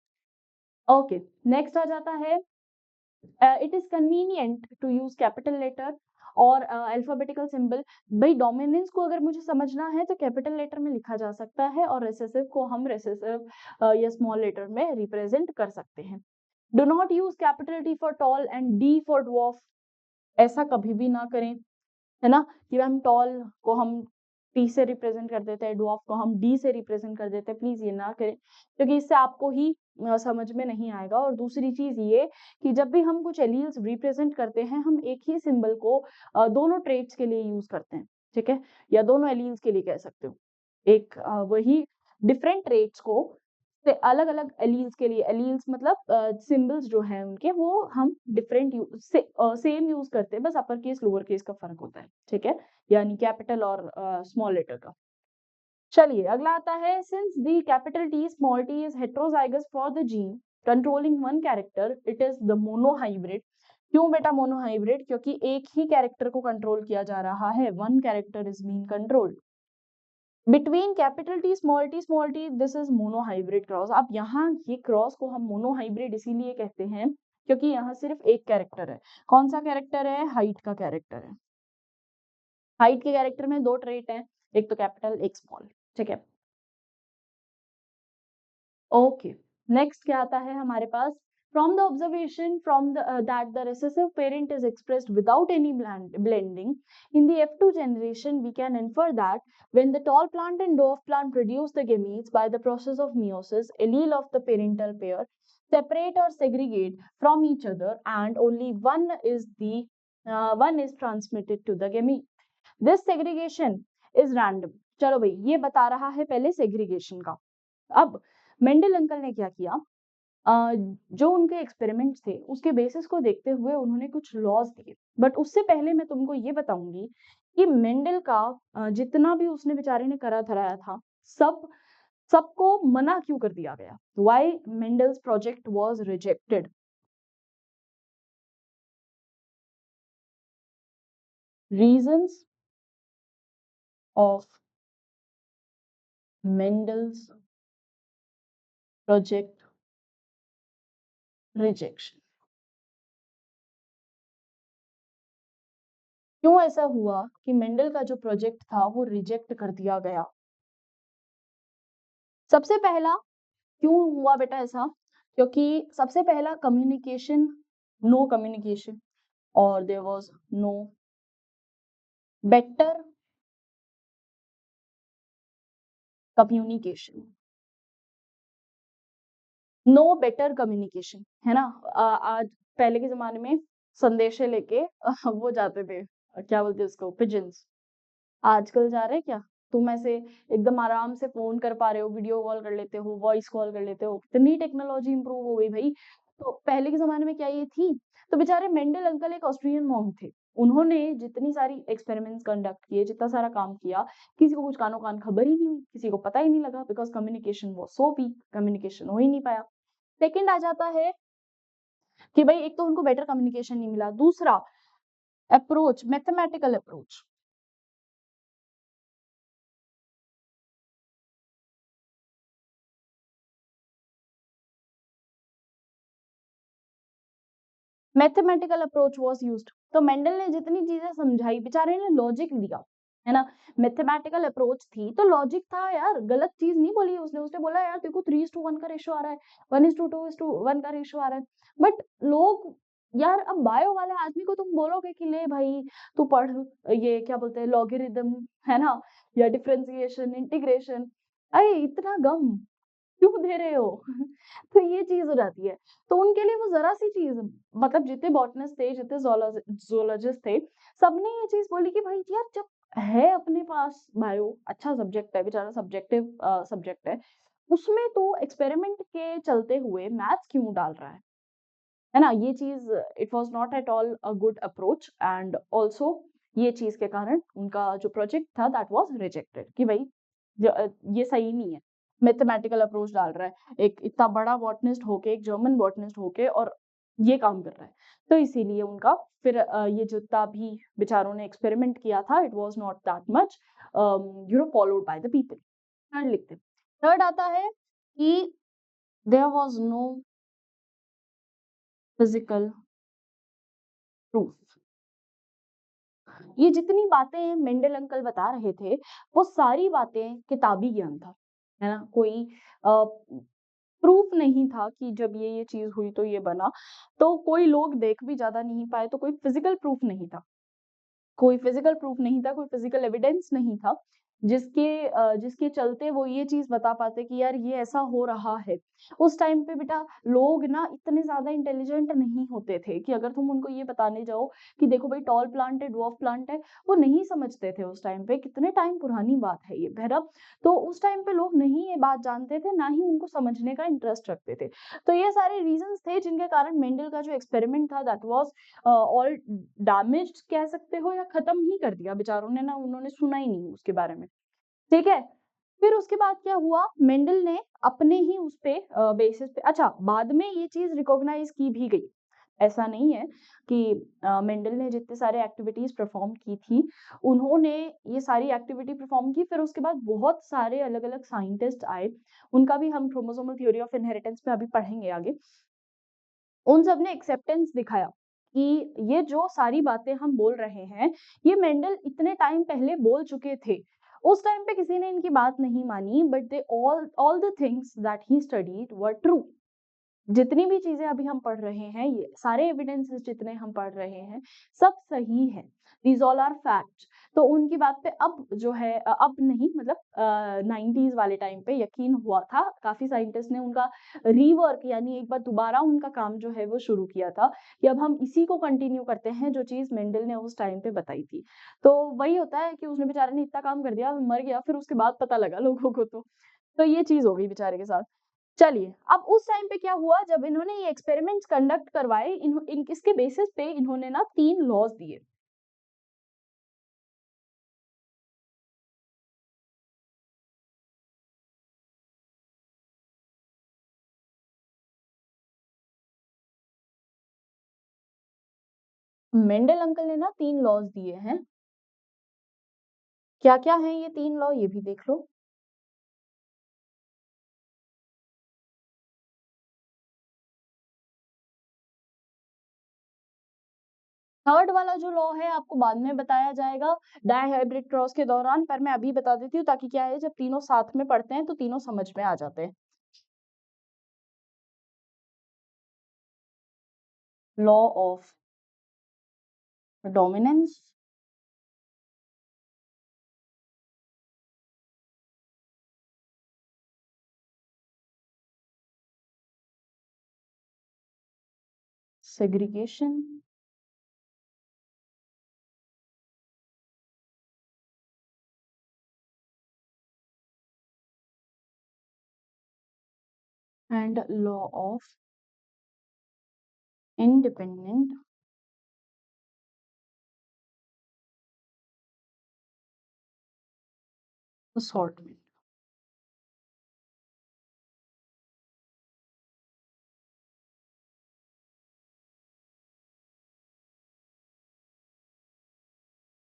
ओके, नेक्स्ट आ जाता है, it is convenient to use capital letter और अल्फाबेटिकल सिंबल। भाई डोमिनेंस को अगर मुझे समझना है तो कैपिटल लेटर में लिखा जा सकता है, और रेसेसिव को हम रेसेसिव या स्मॉल लेटर में रिप्रेजेंट कर सकते हैं। Do not use capital T for tall and D for dwarf, ऐसा कभी भी ना करें, है ना, कि हम टॉल को हम टी से रिप्रेजेंट कर देते हैं, ड्वार्फ को हम डी से रिप्रेजेंट कर देते हैं। प्लीज ये ना करें, क्योंकि इससे आपको ही समझ में नहीं आएगा। और दूसरी चीज ये कि जब भी हम कुछ एलील्स रिप्रेजेंट करते हैं, हम एक ही सिंबल को दोनों ट्रेट्स के लिए यूज करते हैं, ठीक है, या दोनों एलील्स के लिए कह सकते हो। एक वही डिफरेंट ट्रेट्स को से अलग अलग एलील्स के लिए, एलील्स मतलब सिंबल्स जो हैं उनके, वो हम डिफरेंट सेम यूज करते हैं, बस अपर केस लोअर केस का फर्क होता है, ठीक है, यानी कैपिटल और स्मॉल लेटर का। चलिए अगला आता है, since the capital T small T is heterozygous for the gene controlling one character, it is the monohybrid. क्यों बेटा मोनोहाइब्रिड? क्योंकि एक ही कैरेक्टर को कंट्रोल किया जा रहा है, one character is being controlled. Between capital T small T this is monohybrid cross. अब यहाँ ये क्रॉस को हम मोनोहाइब्रिड इसीलिए कहते हैं क्योंकि यहाँ सिर्फ एक कैरेक्टर है। कौन सा कैरेक्टर है? हाइट का कैरेक्टर है। हाइट के कैरेक्टर में दो ट्रेट है, एक तो कैपिटल एक स्मॉल। ठीक है, ओके। नेक्स्ट क्या आता है हमारे पास? From the observation from that the recessive parent is expressed without any blending in the F2 generation, we can infer that when the tall plant and dwarf plant produce the gametes by the process of meiosis, allele of the parental pair separate or segregate from each other and only one is transmitted to the gamete. This segregation is random. चलो भाई, ये बता रहा है पहले segregation का। अब Mendel uncle ने क्या किया, जो उनके एक्सपेरिमेंट्स थे उसके बेसिस को देखते हुए उन्होंने कुछ लॉज दिए। बट उससे पहले मैं तुमको ये बताऊंगी कि मेंडल का जितना भी उसने बेचारे ने करा धराया था, सबको मना क्यों कर दिया गया? Why Mendel's project was rejected? Reasons of Mendel's project rejection. क्यों ऐसा हुआ कि मेंडल का जो प्रोजेक्ट था वो रिजेक्ट कर दिया गया? सबसे पहला क्यों हुआ बेटा ऐसा? क्योंकि सबसे पहला कम्युनिकेशन, नो कम्युनिकेशन, और there was no better communication. No better communication, है ना? आज पहले के जमाने में संदेशे लेके वो जाते थे, क्या बोलते हैं उसको, पिजन्स। आजकल जा रहे हैं क्या? तुम ऐसे एकदम आराम से फोन कर पा रहे हो, वीडियो कॉल कर लेते हो, वॉइस कॉल कर लेते हो, कितनी टेक्नोलॉजी इंप्रूव हो गई भाई। तो पहले के जमाने में क्या ये थी? तो बेचारे मेंडल अंकल एक ऑस्ट्रियन मॉन्क थे, उन्होंने जितनी सारी एक्सपेरिमेंट्स कंडक्ट किए, जितना सारा काम किया, किसी को कुछ कानो कान खबर ही नहीं हुई, किसी को पता ही नहीं लगा, because communication was so weak, communication हो ही नहीं पाया। सेकेंड आ जाता है कि भाई एक तो उनको बेटर कम्युनिकेशन नहीं मिला, दूसरा approach, mathematical approach. Mathematical approach was used. तो मेंडल ने जितनी चीजें समझाई, बेचारे ने लॉजिक दिया, है ना? मैथमेटिकल अप्रोच थी तो लॉजिक था यार, गलत चीज नहीं बोली उसने। उसने बोला यार देखो 3:1 का रेशो आ रहा है, 1:2:1 का रेशो आ रहा है। बट लोग, यार अब बायो वाले आदमी को तुम बोलोगे कि ले भाई तू पढ़, ये क्या बोलते हैं, लॉगरिदम, है ना, या डिफरेंशिएशन, इंटीग्रेशन, अरे इतना गम क्यों दे रहे हो? तो ये चीज हो जाती है। तो उनके लिए वो जरा सी चीज, मतलब जितने बॉटनिस्ट थे, जितने जोलॉजिस्ट थे, सबने ये चीज बोली कि भाई यार जब है अपने पास बायो, अच्छा सब्जेक्ट है, बेचारा सब्जेक्टिव सब्जेक्ट उसमें तो एक्सपेरिमेंट के चलते हुए मैथ्स क्यों डाल रहा है ना? ये चीज, it was not at all a good approach, and also ये चीज के कारण उनका जो प्रोजेक्ट था दैट वाज रिजेक्टेड कि भाई ये सही नहीं है, मैथमेटिकल अप्रोच डाल रहा है, एक इतना बड़ा बॉटनिस्ट होके, एक जर्मन बॉटनिस्ट होके, और ये काम कर रहा है। तो इसीलिए उनका फिर ये जितना भी बेचारों ने एक्सपेरिमेंट किया था, it was not that much followed by the people. Third लिखते हैं। थर्ड आता है कि there was no physical proof. ये जितनी बातें मेंडल अंकल बता रहे थे, वो सारी बातें किताबी ज्ञान था, है ना? कोई प्रूफ नहीं था कि जब ये चीज हुई तो ये बना। तो कोई लोग देख भी ज्यादा नहीं पाए, तो कोई फिजिकल प्रूफ नहीं था, कोई फिजिकल प्रूफ नहीं था, कोई फिजिकल एविडेंस नहीं था जिसके चलते वो ये चीज बता पाते कि यार ये ऐसा हो रहा है। उस टाइम पे बेटा लोग ना इतने ज्यादा इंटेलिजेंट नहीं होते थे कि अगर तुम उनको ये बताने जाओ कि देखो भाई टॉल प्लांट है, ड्वार्फ प्लांट है, वो नहीं समझते थे उस टाइम पे। कितने टाइम पुरानी बात है ये बहरअब। तो उस टाइम पे लोग नहीं ये बात जानते थे, ना ही उनको समझने का इंटरेस्ट रखते थे। तो ये सारे रीजंस थे जिनके कारण मेंडल का जो एक्सपेरिमेंट था दैट वाज ऑल डैमेज्ड कह सकते हो, या खत्म ही कर दिया बेचारों ने, ना उन्होंने सुना ही नहीं उसके बारे में। ठीक है, फिर उसके बाद क्या हुआ, मेंडल ने अपने ही उस पे बेसिस पे, अच्छा बाद में ये चीज रिकॉग्नाइज की भी गई, ऐसा नहीं है कि मेंडल ने जितने सारे एक्टिविटीज परफॉर्म की थी, उन्होंने ये सारी एक्टिविटी परफॉर्म की, फिर उसके बाद बहुत सारे अलग अलग साइंटिस्ट आए, उनका भी हम क्रोमोसोमल थ्योरी ऑफ इनहेरिटेंस में अभी पढ़ेंगे आगे। उन सब ने एक्सेप्टेंस दिखाया कि ये जो सारी बातें हम बोल रहे हैं, ये मेंडल इतने टाइम पहले बोल चुके थे। उस टाइम पे किसी ने इनकी बात नहीं मानी, but they all the things that he studied were true. जितनी भी चीजें अभी हम पढ़ रहे हैं, ये सारे एविडेंसेस जितने हम पढ़ रहे हैं, सब सही है। These all are fact. तो उनकी बात पे अब जो है अब नहीं, मतलब 90s वाले टाइम पे यकीन हुआ था। काफी साइंटिस्ट ने उनका रीवर्क यानी एक बार दोबारा उनका काम जो है वो शुरू किया था कि अब हम इसी को कंटिन्यू करते हैं जो चीज मेंडल ने उस टाइम पे बताई थी। तो वही होता है कि उसने बेचारे ने इतना काम कर दिया, मर गया, फिर उसके बाद पता लगा लोगों को। तो ये चीज हो गई बेचारे के साथ। चलिए, अब उस टाइम पे क्या हुआ, जब इन्होंने ये एक्सपेरिमेंट्स कंडक्ट करवाए, इसके बेसिस पे इन्होंने ना 3 लॉज दिए। मेंडल अंकल ने ना 3 लॉज दिए हैं। क्या क्या है ये 3 लॉ, ये भी देख लो। थर्ड वाला जो लॉ है आपको बाद में बताया जाएगा डायहाइब्रिड क्रॉस के दौरान, पर मैं अभी बता देती हूँ ताकि क्या है, जब तीनों साथ में पढ़ते हैं तो तीनों समझ में आ जाते हैं। Law of dominance, segregation and law of independent assortment.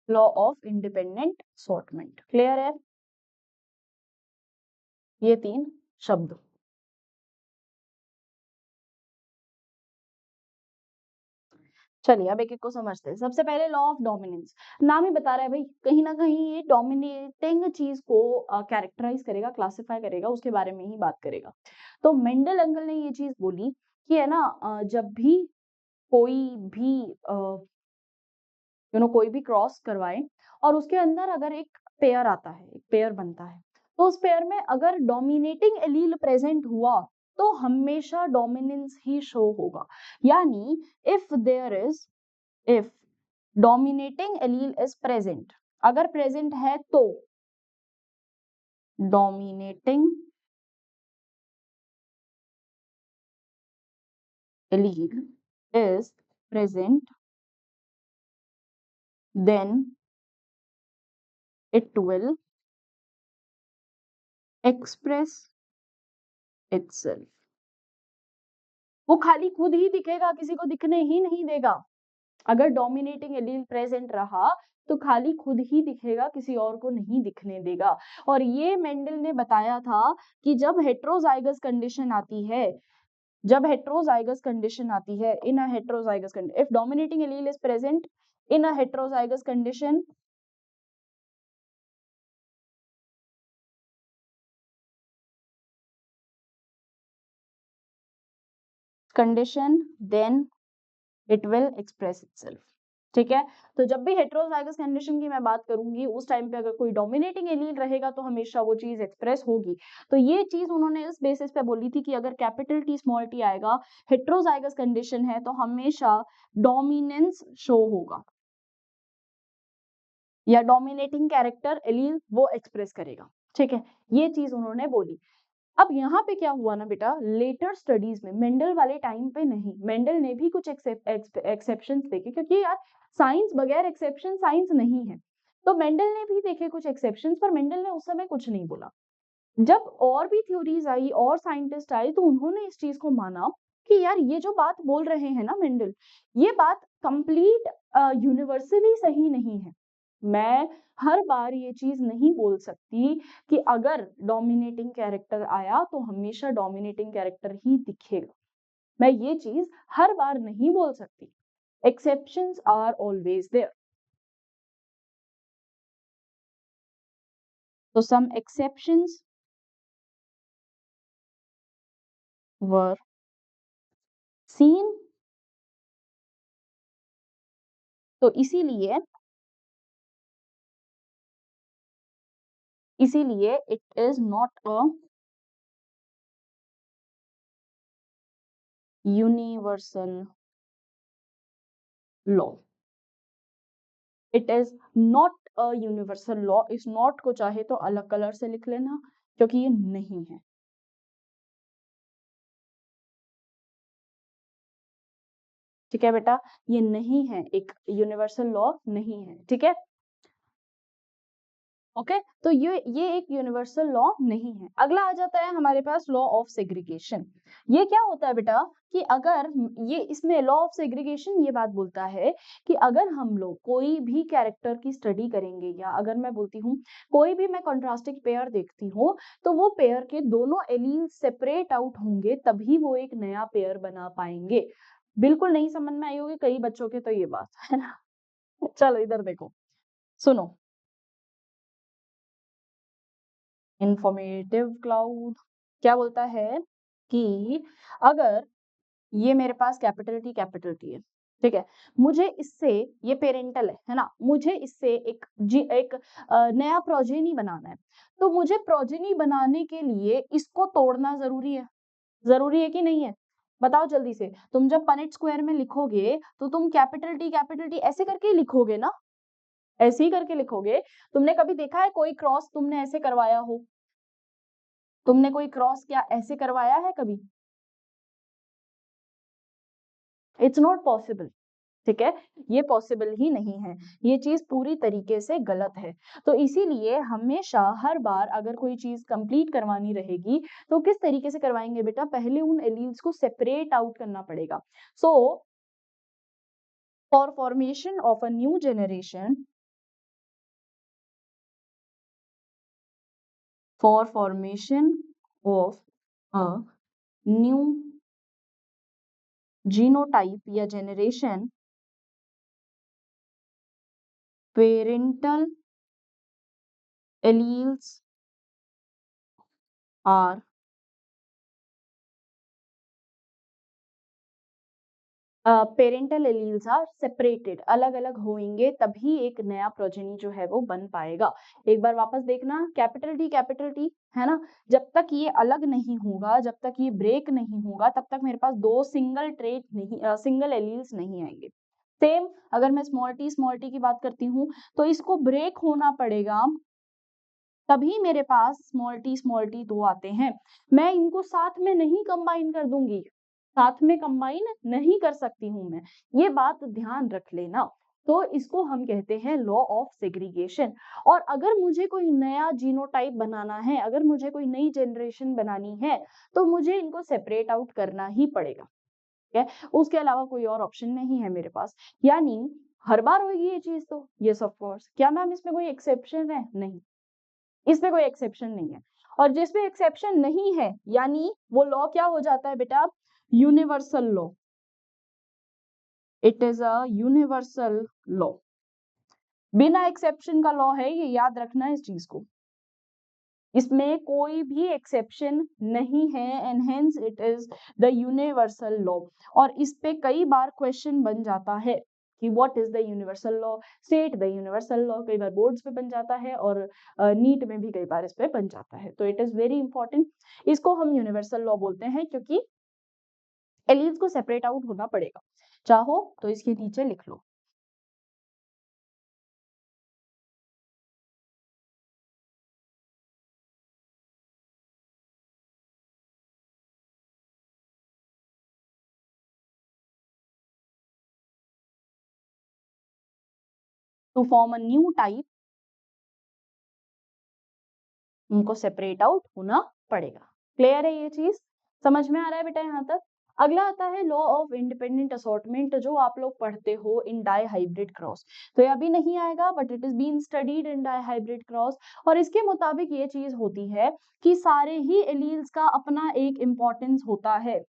Law of independent assortment clear है, ये 3 शब्द। चलिए अब एक एक को समझते हैं। सबसे पहले लॉ ऑफ डोमिनेंस, नाम ही बता रहा है भाई, कहीं ना कहीं ये डोमिनेटिंग चीज को कैरेक्टराइज करेगा, क्लासिफाई करेगा, उसके बारे में ही बात करेगा। तो मेंडल अंकल ने ये चीज बोली कि है ना, जब भी कोई भी कोई भी क्रॉस करवाए और उसके अंदर अगर एक पेयर आता है, एक पेयर बनता है, तो उस पेयर में अगर डोमिनेटिंग एलील प्रेजेंट हुआ तो हमेशा डोमिनेंस ही शो होगा। यानी if there is, if dominating allele is present, अगर प्रेजेंट है तो dominating allele is present, then it will express itself। वो खाली खुद ही दिखेगा, किसी को दिखने ही नहीं देगा। अगर डोमिनेटिंग एलील प्रेजेंट रहा तो खाली खुद ही दिखेगा, किसी और को नहीं दिखने देगा। और ये मेंडल ने बताया था कि जब हेट्रोजाइगस कंडीशन आती है, जब हेट्रोजाइगस कंडीशन आती है, in a heterozygous condition, if dominating allele is present in a heterozygous condition, then it will express itself. ठीक है, तो जब भी हेट्रोजाइगस कंडीशन की मैं बात करूंगी, उस टाइम पे अगर कोई डोमिनेटिंग एलील रहेगा तो हमेशा वो चीज एक्सप्रेस होगी। तो ये चीज उन्होंने इस बेसिस पे बोली थी कि अगर कैपिटल टी स्मॉल टी आएगा, हेट्रोजाइगस कंडीशन है, तो हमेशा डोमिनेंस शो होगा या डोमिनेटिंग कैरेक्टर एलील वो एक्सप्रेस करेगा। ठीक है, ये चीज उन्होंने बोली। अब यहाँ पे क्या हुआ ना बेटा, लेटर स्टडीज में, मेंडल वाले टाइम पे नहीं, मेंडल ने भी कुछ एक्सेप्शंस देखे, क्योंकि यार साइंस बगैर एक्सेप्शन साइंस नहीं है। तो मेंडल ने भी देखे कुछ एक्सेप्शंस, पर मेंडल ने उस समय कुछ नहीं बोला। जब और भी थ्योरीज आई और साइंटिस्ट आए तो उन्होंने इस चीज को माना कि यार ये जो बात बोल रहे हैं ना मेंडल, ये बात कंप्लीट यूनिवर्सली सही नहीं है। मैं हर बार ये चीज नहीं बोल सकती कि अगर डोमिनेटिंग कैरेक्टर आया तो हमेशा डोमिनेटिंग कैरेक्टर ही दिखेगा। मैं ये चीज हर बार नहीं बोल सकती। Exceptions are always there. तो सम एक्सेप्शंस वर सीन। तो इसीलिए it is not a universal law. It is not a universal law. इस नॉट को चाहे तो अलग कलर से लिख लेना, क्योंकि ये नहीं है। ठीक है बेटा, ये नहीं है, एक यूनिवर्सल लॉ नहीं है। ठीक है, ओके। तो ये एक यूनिवर्सल लॉ नहीं है। अगला आ जाता है हमारे पास लॉ ऑफ सेग्रीगेशन। ये क्या होता है बेटा कि अगर ये इसमें लॉ ऑफ सेग्रीगेशन ये बात बोलता है कि अगर हम लोग कोई भी कैरेक्टर की स्टडी करेंगे, या अगर मैं बोलती हूँ कोई भी मैं कॉन्ट्रास्टिंग पेयर देखती हूँ, तो वो पेयर के दोनों एलील सेपरेट आउट होंगे, तभी वो एक नया पेयर बना पाएंगे। बिल्कुल नहीं समझ में आई होगी कई बच्चों के तो ये बात, है ना। चलो इधर देखो, सुनो। इंफॉर्मेटिव क्लाउड क्या बोलता है कि अगर ये मेरे पास कैपिटल टी है, ठीक है, मुझे इससे, ये पेरेंटल है ना, मुझे इससे एक नया प्रोजेनी बनाना है। तो मुझे प्रोजेनी बनाने के लिए इसको तोड़ना जरूरी है कि नहीं है? बताओ जल्दी से। तुम जब पनेट स्क्वायर में लिखोगे तो तुम कैपिटल टी ऐसे करके ही लिखोगे ना, ऐसे ही करके लिखोगे। तुमने कभी देखा है कोई क्रॉस तुमने ऐसे करवाया हो? तुमने कोई क्रॉस क्या ऐसे करवाया है कभी? It's not possible. ठीक है, ये पॉसिबल ही नहीं है, ये चीज पूरी तरीके से गलत है। तो इसीलिए हमेशा हर बार अगर कोई चीज कंप्लीट करवानी रहेगी तो किस तरीके से करवाएंगे बेटा, पहले उन एलील्स को सेपरेट आउट करना पड़ेगा। So for formation of a new generation, for formation of a new genotype या generation, parental alleles are parental alleles are separated, अलग अलग होंगे तभी एक नया प्रोजेनी जो है वो बन पाएगा। एक बार वापस देखना, कैपिटल टी है ना, जब तक ये अलग नहीं होगा, जब तक ये ब्रेक नहीं होगा, तब तक मेरे पास दो सिंगल ट्रेट नहीं, सिंगल एलील्स नहीं आएंगे। सेम अगर मैं स्मॉल टी की बात करती हूँ, तो इसको ब्रेक होना पड़ेगा, तभी मेरे पास स्मॉल टी दो आते हैं। मैं इनको साथ में नहीं कंबाइन कर दूंगी, साथ में कंबाइन नहीं कर सकती हूं मैं, ये बात ध्यान रख लेना। तो इसको हम कहते हैं लॉ ऑफ सेग्रीगेशन। और अगर मुझे कोई नया जीनोटाइप बनाना है, अगर मुझे कोई नई जनरेशन बनानी है, तो मुझे इनको सेपरेट आउट करना ही पड़ेगा। ठीक है, उसके अलावा कोई और ऑप्शन नहीं है मेरे पास। यानी हर बार होगी ये चीज तो यस ऑफ कोर्स। क्या मैम इसमें कोई एक्सेप्शन है? नहीं, इसमें कोई एक्सेप्शन नहीं है। और जिसमें एक्सेप्शन नहीं है यानी वो लॉ क्या हो जाता है बेटा, universal law. It is a universal law, बिना एक्सेप्शन का लॉ है, ये याद रखना इस चीज को। इसमें कोई भी एक्सेप्शन नहीं है, and hence it is the universal law. और इस पे कई बार क्वेश्चन बन जाता है कि what is the universal law, state the universal law. कई बार बोर्ड्स पे बन जाता है और नीट में भी कई बार इस पे बन जाता है। तो इट इज वेरी इंपॉर्टेंट, इसको हम यूनिवर्सल लॉ बोलते हैं, क्योंकि एलील्स को सेपरेट आउट होना पड़ेगा। चाहो तो इसके नीचे लिख लो। To form a new type, उनको सेपरेट आउट होना पड़ेगा। क्लियर है ये चीज? समझ में आ रहा है बेटा यहाँ तक? अगला आता है लॉ ऑफ इंडिपेंडेंट असॉर्टमेंट, जो आप लोग पढ़ते हो इन डाई हाइब्रिड क्रॉस। तो ये अभी नहीं आएगा, but it is been studied in dihybrid cross. और इसके मुताबिक ये चीज होती है कि सारे ही एलील्स का अपना एक इम्पोर्टेंस होता है।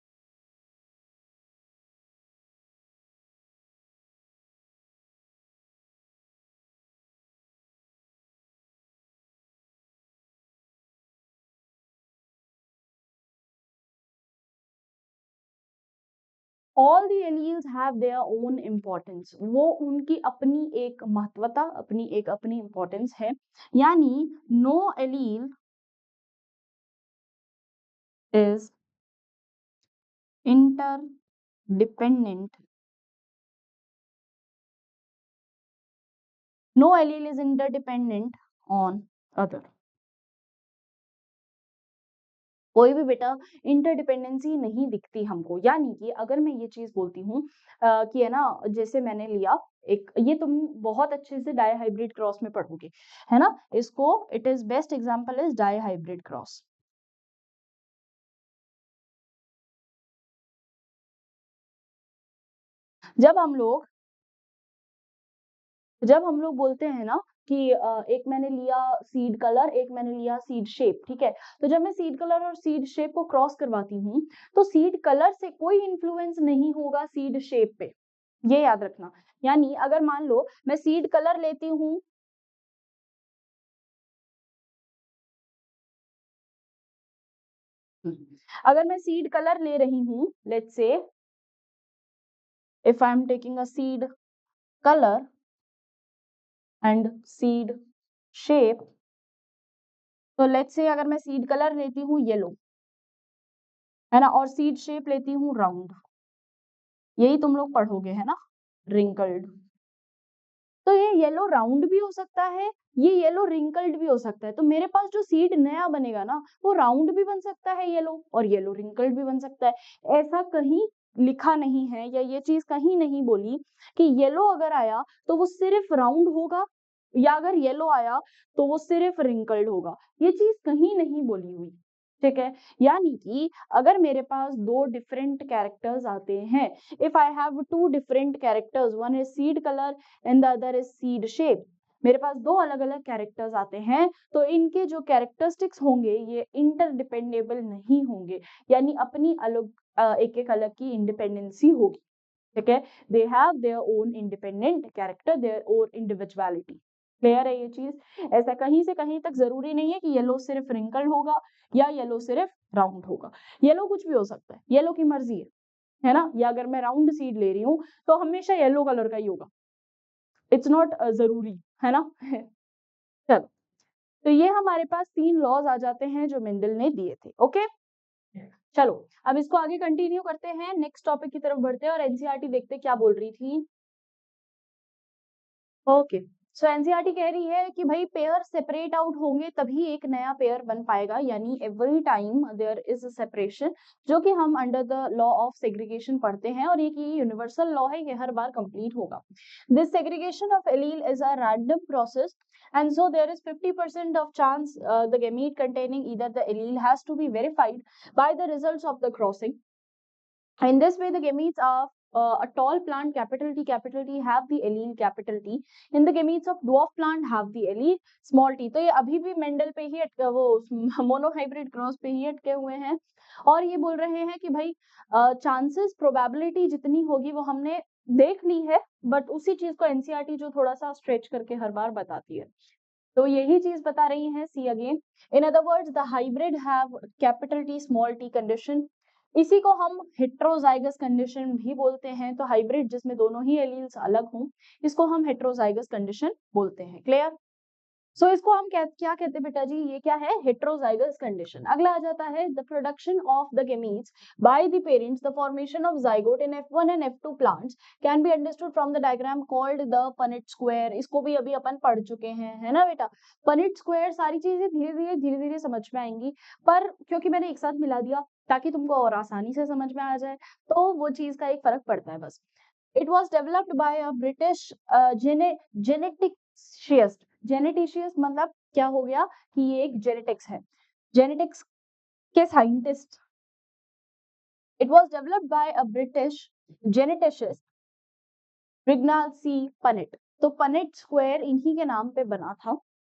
All the alleles have their own importance, वो उनकी अपनी एक महत्वता, अपनी इम्पोर्टेंस है। यानी no allele is interdependent, no allele is interdependent on other। कोई भी बेटा इंटरडिपेंडेंसी नहीं दिखती हमको। यानी कि अगर मैं ये चीज बोलती हूँ कि है ना, जैसे मैंने लिया एक, ये तुम बहुत अच्छे से डाई हाइब्रिड क्रॉस में पढ़ोगे, है ना, इसको it is best example is dihybrid cross. जब हम लोग जब हम लोग बोलते हैं ना कि एक मैंने लिया सीड कलर, एक मैंने लिया सीड शेप, ठीक है, तो जब मैं सीड कलर और सीड शेप को क्रॉस करवाती हूँ, तो सीड कलर से कोई इन्फ्लुएंस नहीं होगा सीड शेप पे, ये याद रखना। यानी अगर मान लो मैं सीड कलर लेती हूँ, अगर मैं सीड कलर ले रही हूँ, let's say if I am taking a seed colour and seed shape, तो लेट्स से अगर मैं सीड कलर लेती हूँ येलो, है ना, और सीड शेप लेती हूँ राउंड, यही तुम लोग पढ़ोगे, है ना, रिंकल्ड। तो ये येलो राउंड भी हो सकता है, ये येलो रिंकल्ड भी हो सकता है। तो मेरे पास जो सीड नया बनेगा ना, वो राउंड भी बन सकता है येलो, और येलो रिंकल्ड भी बन सकता है। ऐसा कहीं लिखा नहीं है, या ये चीज कहीं नहीं बोली कि येलो अगर आया तो वो सिर्फ राउंड होगा, या अगर येलो आया तो वो सिर्फ रिंकल्ड होगा। ये चीज कहीं नहीं बोली हुई, ठीक है। यानी कि अगर मेरे पास दो डिफरेंट कैरेक्टर्स आते हैं, if I have two different characters, one is seed colour and the other is seed shape, मेरे पास दो अलग अलग कैरेक्टर्स आते हैं, तो इनके जो कैरेक्टरिस्टिक्स होंगे ये इंटरडिपेंडेबल नहीं होंगे। यानी अपनी अलग एक एक अलग की इंडिपेंडेंसी होगी, ठीक है। They have their own independent character, their own individuality. Clear है ये चीज? ऐसा कहीं से कहीं तक जरूरी नहीं है कि येलो सिर्फ रिंकल्ड होगा या येलो सिर्फ राउंड होगा। येलो कुछ भी हो सकता है, येलो की मर्जी है ना। या अगर मैं राउंड सीड ले रही हूँ तो हमेशा येलो कलर का ही होगा, इट्स नॉट जरूरी, है ना। चलो, तो ये हमारे पास तीन लॉज आ जाते हैं जो मेंडल ने दिए थे। ओके, चलो अब इसको आगे कंटिन्यू करते हैं, नेक्स्ट टॉपिक की तरफ बढ़ते हैं और एनसीईआरटी देखते हैं क्या बोल रही थी। ओके, सो एनसीईआरटी कह रही है कि भाई पेयर सेपरेट आउट होंगे तभी एक नया पेयर बन पाएगा। यानी every time there is a separation, जो कि हम under the law of segregation पढ़ते हैं, और ये यूनिवर्सल लॉ है, ये हर बार कंप्लीट होगा। This segregation of allele is a random process, and so there is 50% of chance the gamete containing either the allele has to be verified by the results of the crossing. In this way, the gametes of a tall plant, capital T have the allele capital T. In the gametes of dwarf plant have the allele small t. तो ये अभी भी Mendel पे ही वो monohybrid cross पे ही अटके हुए हैं, और ये बोल रहे हैं कि भाई चांसेस, प्रोबेबिलिटी जितनी होगी वो हमने देख ली है, बट उसी चीज को एनसीईआरटी जो थोड़ा सा स्ट्रेच करके हर बार बताती है, तो यही चीज बता रही है। See again, in other words the hybrid have capital T small T condition. इसी को हम हेट्रोजाइगस कंडीशन भी बोलते हैं। तो हाइब्रिड जिसमें दोनों ही एलील्स अलग हों, इसको हम हेट्रोजाइगस कंडीशन बोलते हैं। क्लियर? सो इसको हम क्या कहते हैं बेटा जी, ये क्या है, हेट्रोजाइगस कंडीशन। अगला आ जाता है the production of the gametes by the parents, the formation of zygote in F1 and F2 plants can be understood from the diagram called the Punnett square. इसको भी अभी अपन पढ़ चुके हैं, है ना बेटा। पनेट स्क्वायर, सारी चीजें धीरे धीरे समझ में आएंगी, पर क्योंकि मैंने एक साथ मिला दिया ताकि तुमको और आसानी से समझ में आ जाए, तो वो चीज का एक फर्क पड़ता है बस। It was developed by a British geneticist। जेनेटिशियस मतलब क्या हो गया कि ये एक जेनेटिक्स है, जेनेटिक्स के scientist It was developed by a British geneticist Rignal C. Punnett. तो पनेट स्क्वायर इन्हीं के नाम पे बना था.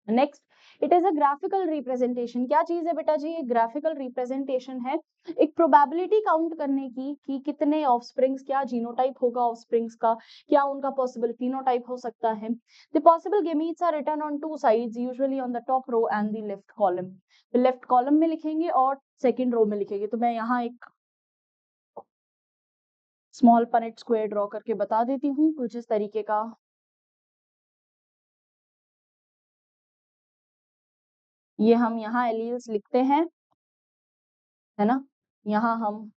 Next, it is a graphical representation. क्या चीज है बेटा जी? एक ग्राफिकल रिप्रेजेंटेशन है, एक प्रोबेबिलिटी काउंट करने की कि कितने ऑफस्प्रिंग्स, क्या जीनोटाइप होगा ऑफस्प्रिंग्स का, क्या उनका पॉसिबल फिनोटाइप हो सकता है. The possible gametes are written on two sides, usually on the top row and the left column. Left column में लिखेंगे और सेकेंड रो में लिखेंगे. तो मैं यहाँ एक स्मॉल पनेट स्क्वायर ड्रॉ करके बता देती हूँ कुछ इस तरीके का. ये हम यहाँ एलील्स लिखते हैं, है ना. यहाँ हम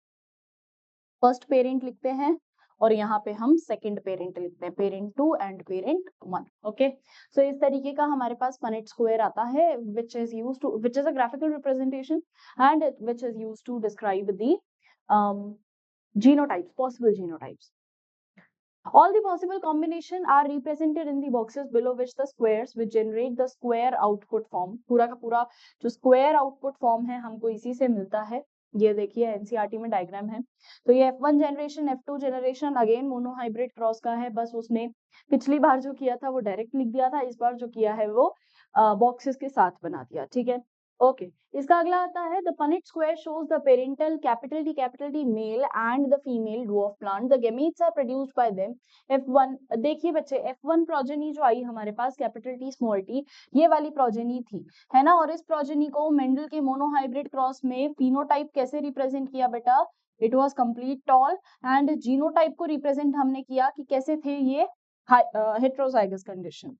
फर्स्ट पेरेंट लिखते हैं और यहाँ पे हम सेकंड पेरेंट लिखते हैं, पेरेंट 2 एंड पेरेंट 1. ओके, सो इस तरीके का हमारे पास पनेट स्क्वायर आता है, which is a graphical representation and which is used to describe the genotypes, possible genotypes. All the possible combination are represented in the boxes below which the squares which generate the square output form. पूरा का पूरा जो square output form है हमको इसी से मिलता है. ये देखिए एनसीईआरटी में डायग्राम है. तो ये F1 generation, F2 generation again monohybrid cross का है. बस उसने पिछली बार जो किया था वो डायरेक्ट लिख दिया था, इस बार जो किया है वो बॉक्सेस के साथ बना दिया. ठीक है, ओके. इसका अगला आता है the Punnett square shows the parental capital T male and the female dwarf plant. The gametes are produced by them. F1, देखिए बच्चे F1 प्रोजेनी जो आई हमारे पास कैपिटल टी स्मॉल टी, ये वाली प्रोजेनी थी, है ना. और इस प्रोजेनी को मेंडल के मोनोहाइब्रिड क्रॉस में फिनोटाइप कैसे रिप्रेजेंट किया बेटा? It was complete tall. And genotype को रिप्रेजेंट हमने किया कि कैसे थे ये, हेट्रोजाइगस कंडीशन.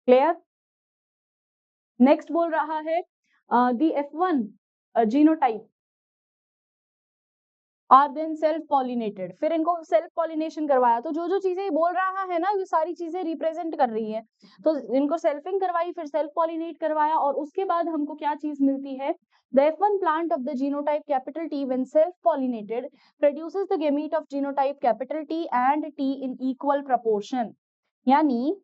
क्लियर. नेक्स्ट बोल रहा है the F1 genotype are then self pollinated. फिर इनको सेल्फ पॉलिनेशन करवाया. तो जो जो चीजें बोल रहा है ना, ये सारी चीजें रिप्रेजेंट कर रही है. तो इनको सेल्फिंग करवाई, फिर सेल्फ पॉलिनेट करवाया, और उसके बाद हमको क्या चीज मिलती है? The F1 plant of the genotype capital T when self-pollinated produces the gamete of genotype capital T and T in equal proportion. यानी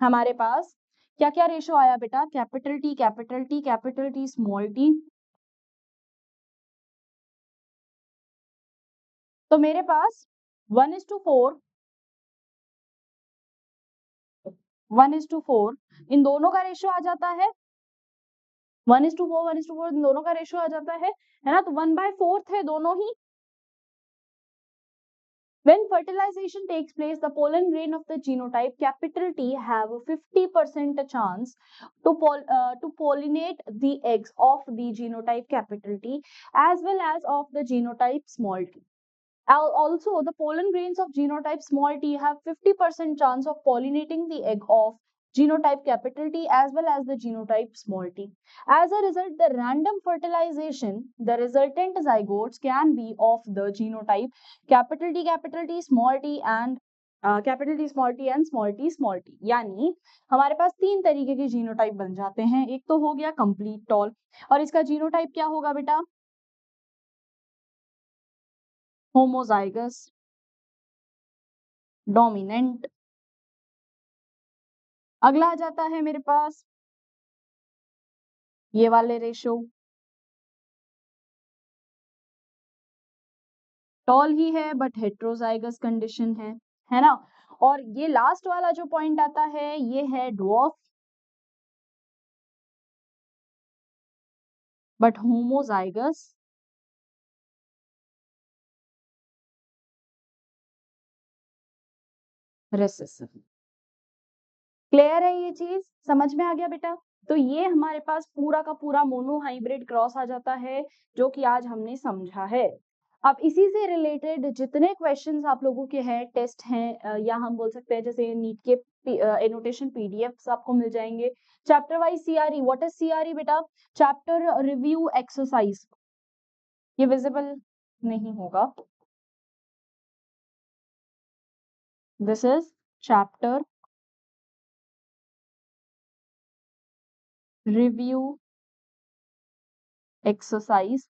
हमारे पास क्या क्या रेशो आया बेटा? Capital T capital T capital T small T. तो मेरे पास 1:4, 1:4 इन दोनों का रेशियो आ जाता है. 1:4, 1:4 इन दोनों का रेशियो आ जाता है ना. तो 1/4 है दोनों ही. When fertilization takes place, the pollen grain of the genotype capital T have a 50% chance to pollinate the eggs of the genotype capital T as well as of the genotype small t. Also, the pollen grains of genotype small t have 50% chance of pollinating the egg of genotype capital T as well as the genotype small t. As a result, the random fertilization, the resultant zygotes can be of the genotype capital T small t and capital T small T and small T. यानी हमारे पास तीन तरीके के genotype बन जाते हैं. एक तो हो गया कंप्लीट टॉल, और इसका जीनोटाइप क्या होगा बेटा? Homozygous dominant. अगला आ जाता है मेरे पास ये वाले रेशो, टॉल ही है बट हेट्रोजाइगस कंडीशन है ना. और ये लास्ट वाला जो पॉइंट आता है ये है dwarf but homozygous recessive. Clear है ये चीज? समझ में आ गया बेटा? तो ये हमारे पास पूरा का पूरा मोनोहाइब्रिड क्रॉस आ जाता है जो कि आज हमने समझा है. अब इसी से रिलेटेड जितने क्वेश्चंस आप लोगों के हैं, टेस्ट हैं, या हम बोल सकते हैं जैसे नीट के एनोटेशन पीडीएफ्स आपको मिल जाएंगे. Chapter wise CRE. What is CRE बेटा? Chapter review exercise. ये विजिबल नहीं होगा. This is chapter review exercise.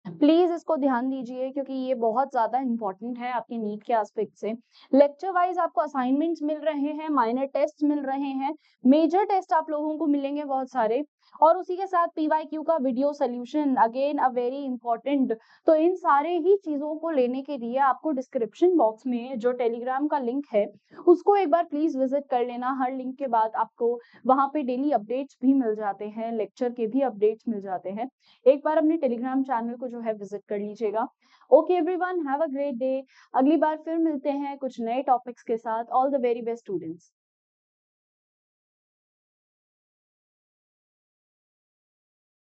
Please इसको ध्यान दीजिए क्योंकि ये बहुत ज्यादा इंपॉर्टेंट है आपके नीट के एस्पेक्ट से. लेक्चर वाइज आपको असाइनमेंट्स मिल रहे हैं, माइनर टेस्ट मिल रहे हैं, मेजर टेस्ट आप लोगों को मिलेंगे बहुत सारे. और उसी के साथ पीवाईक्यू का video solution, again a very important. तो इन सारे ही चीजों को लेने के लिए आपको डिस्क्रिप्शन बॉक्स में जो टेलीग्राम का लिंक है उसको एक बार प्लीज विजिट कर लेना। हर लिंक के बाद आपको वहां पे डेली अपडेट्स भी मिल जाते हैं, लेक्चर के भी अपडेट्स मिल जाते हैं। एक बार अपने टेलीग्राम चैनल को जो है विजिट कर लीजिएगा। Okay everyone, have a great day. अगली बार फिर मिलते हैं कुछ नए टॉपिक्स के साथ। All the very best students.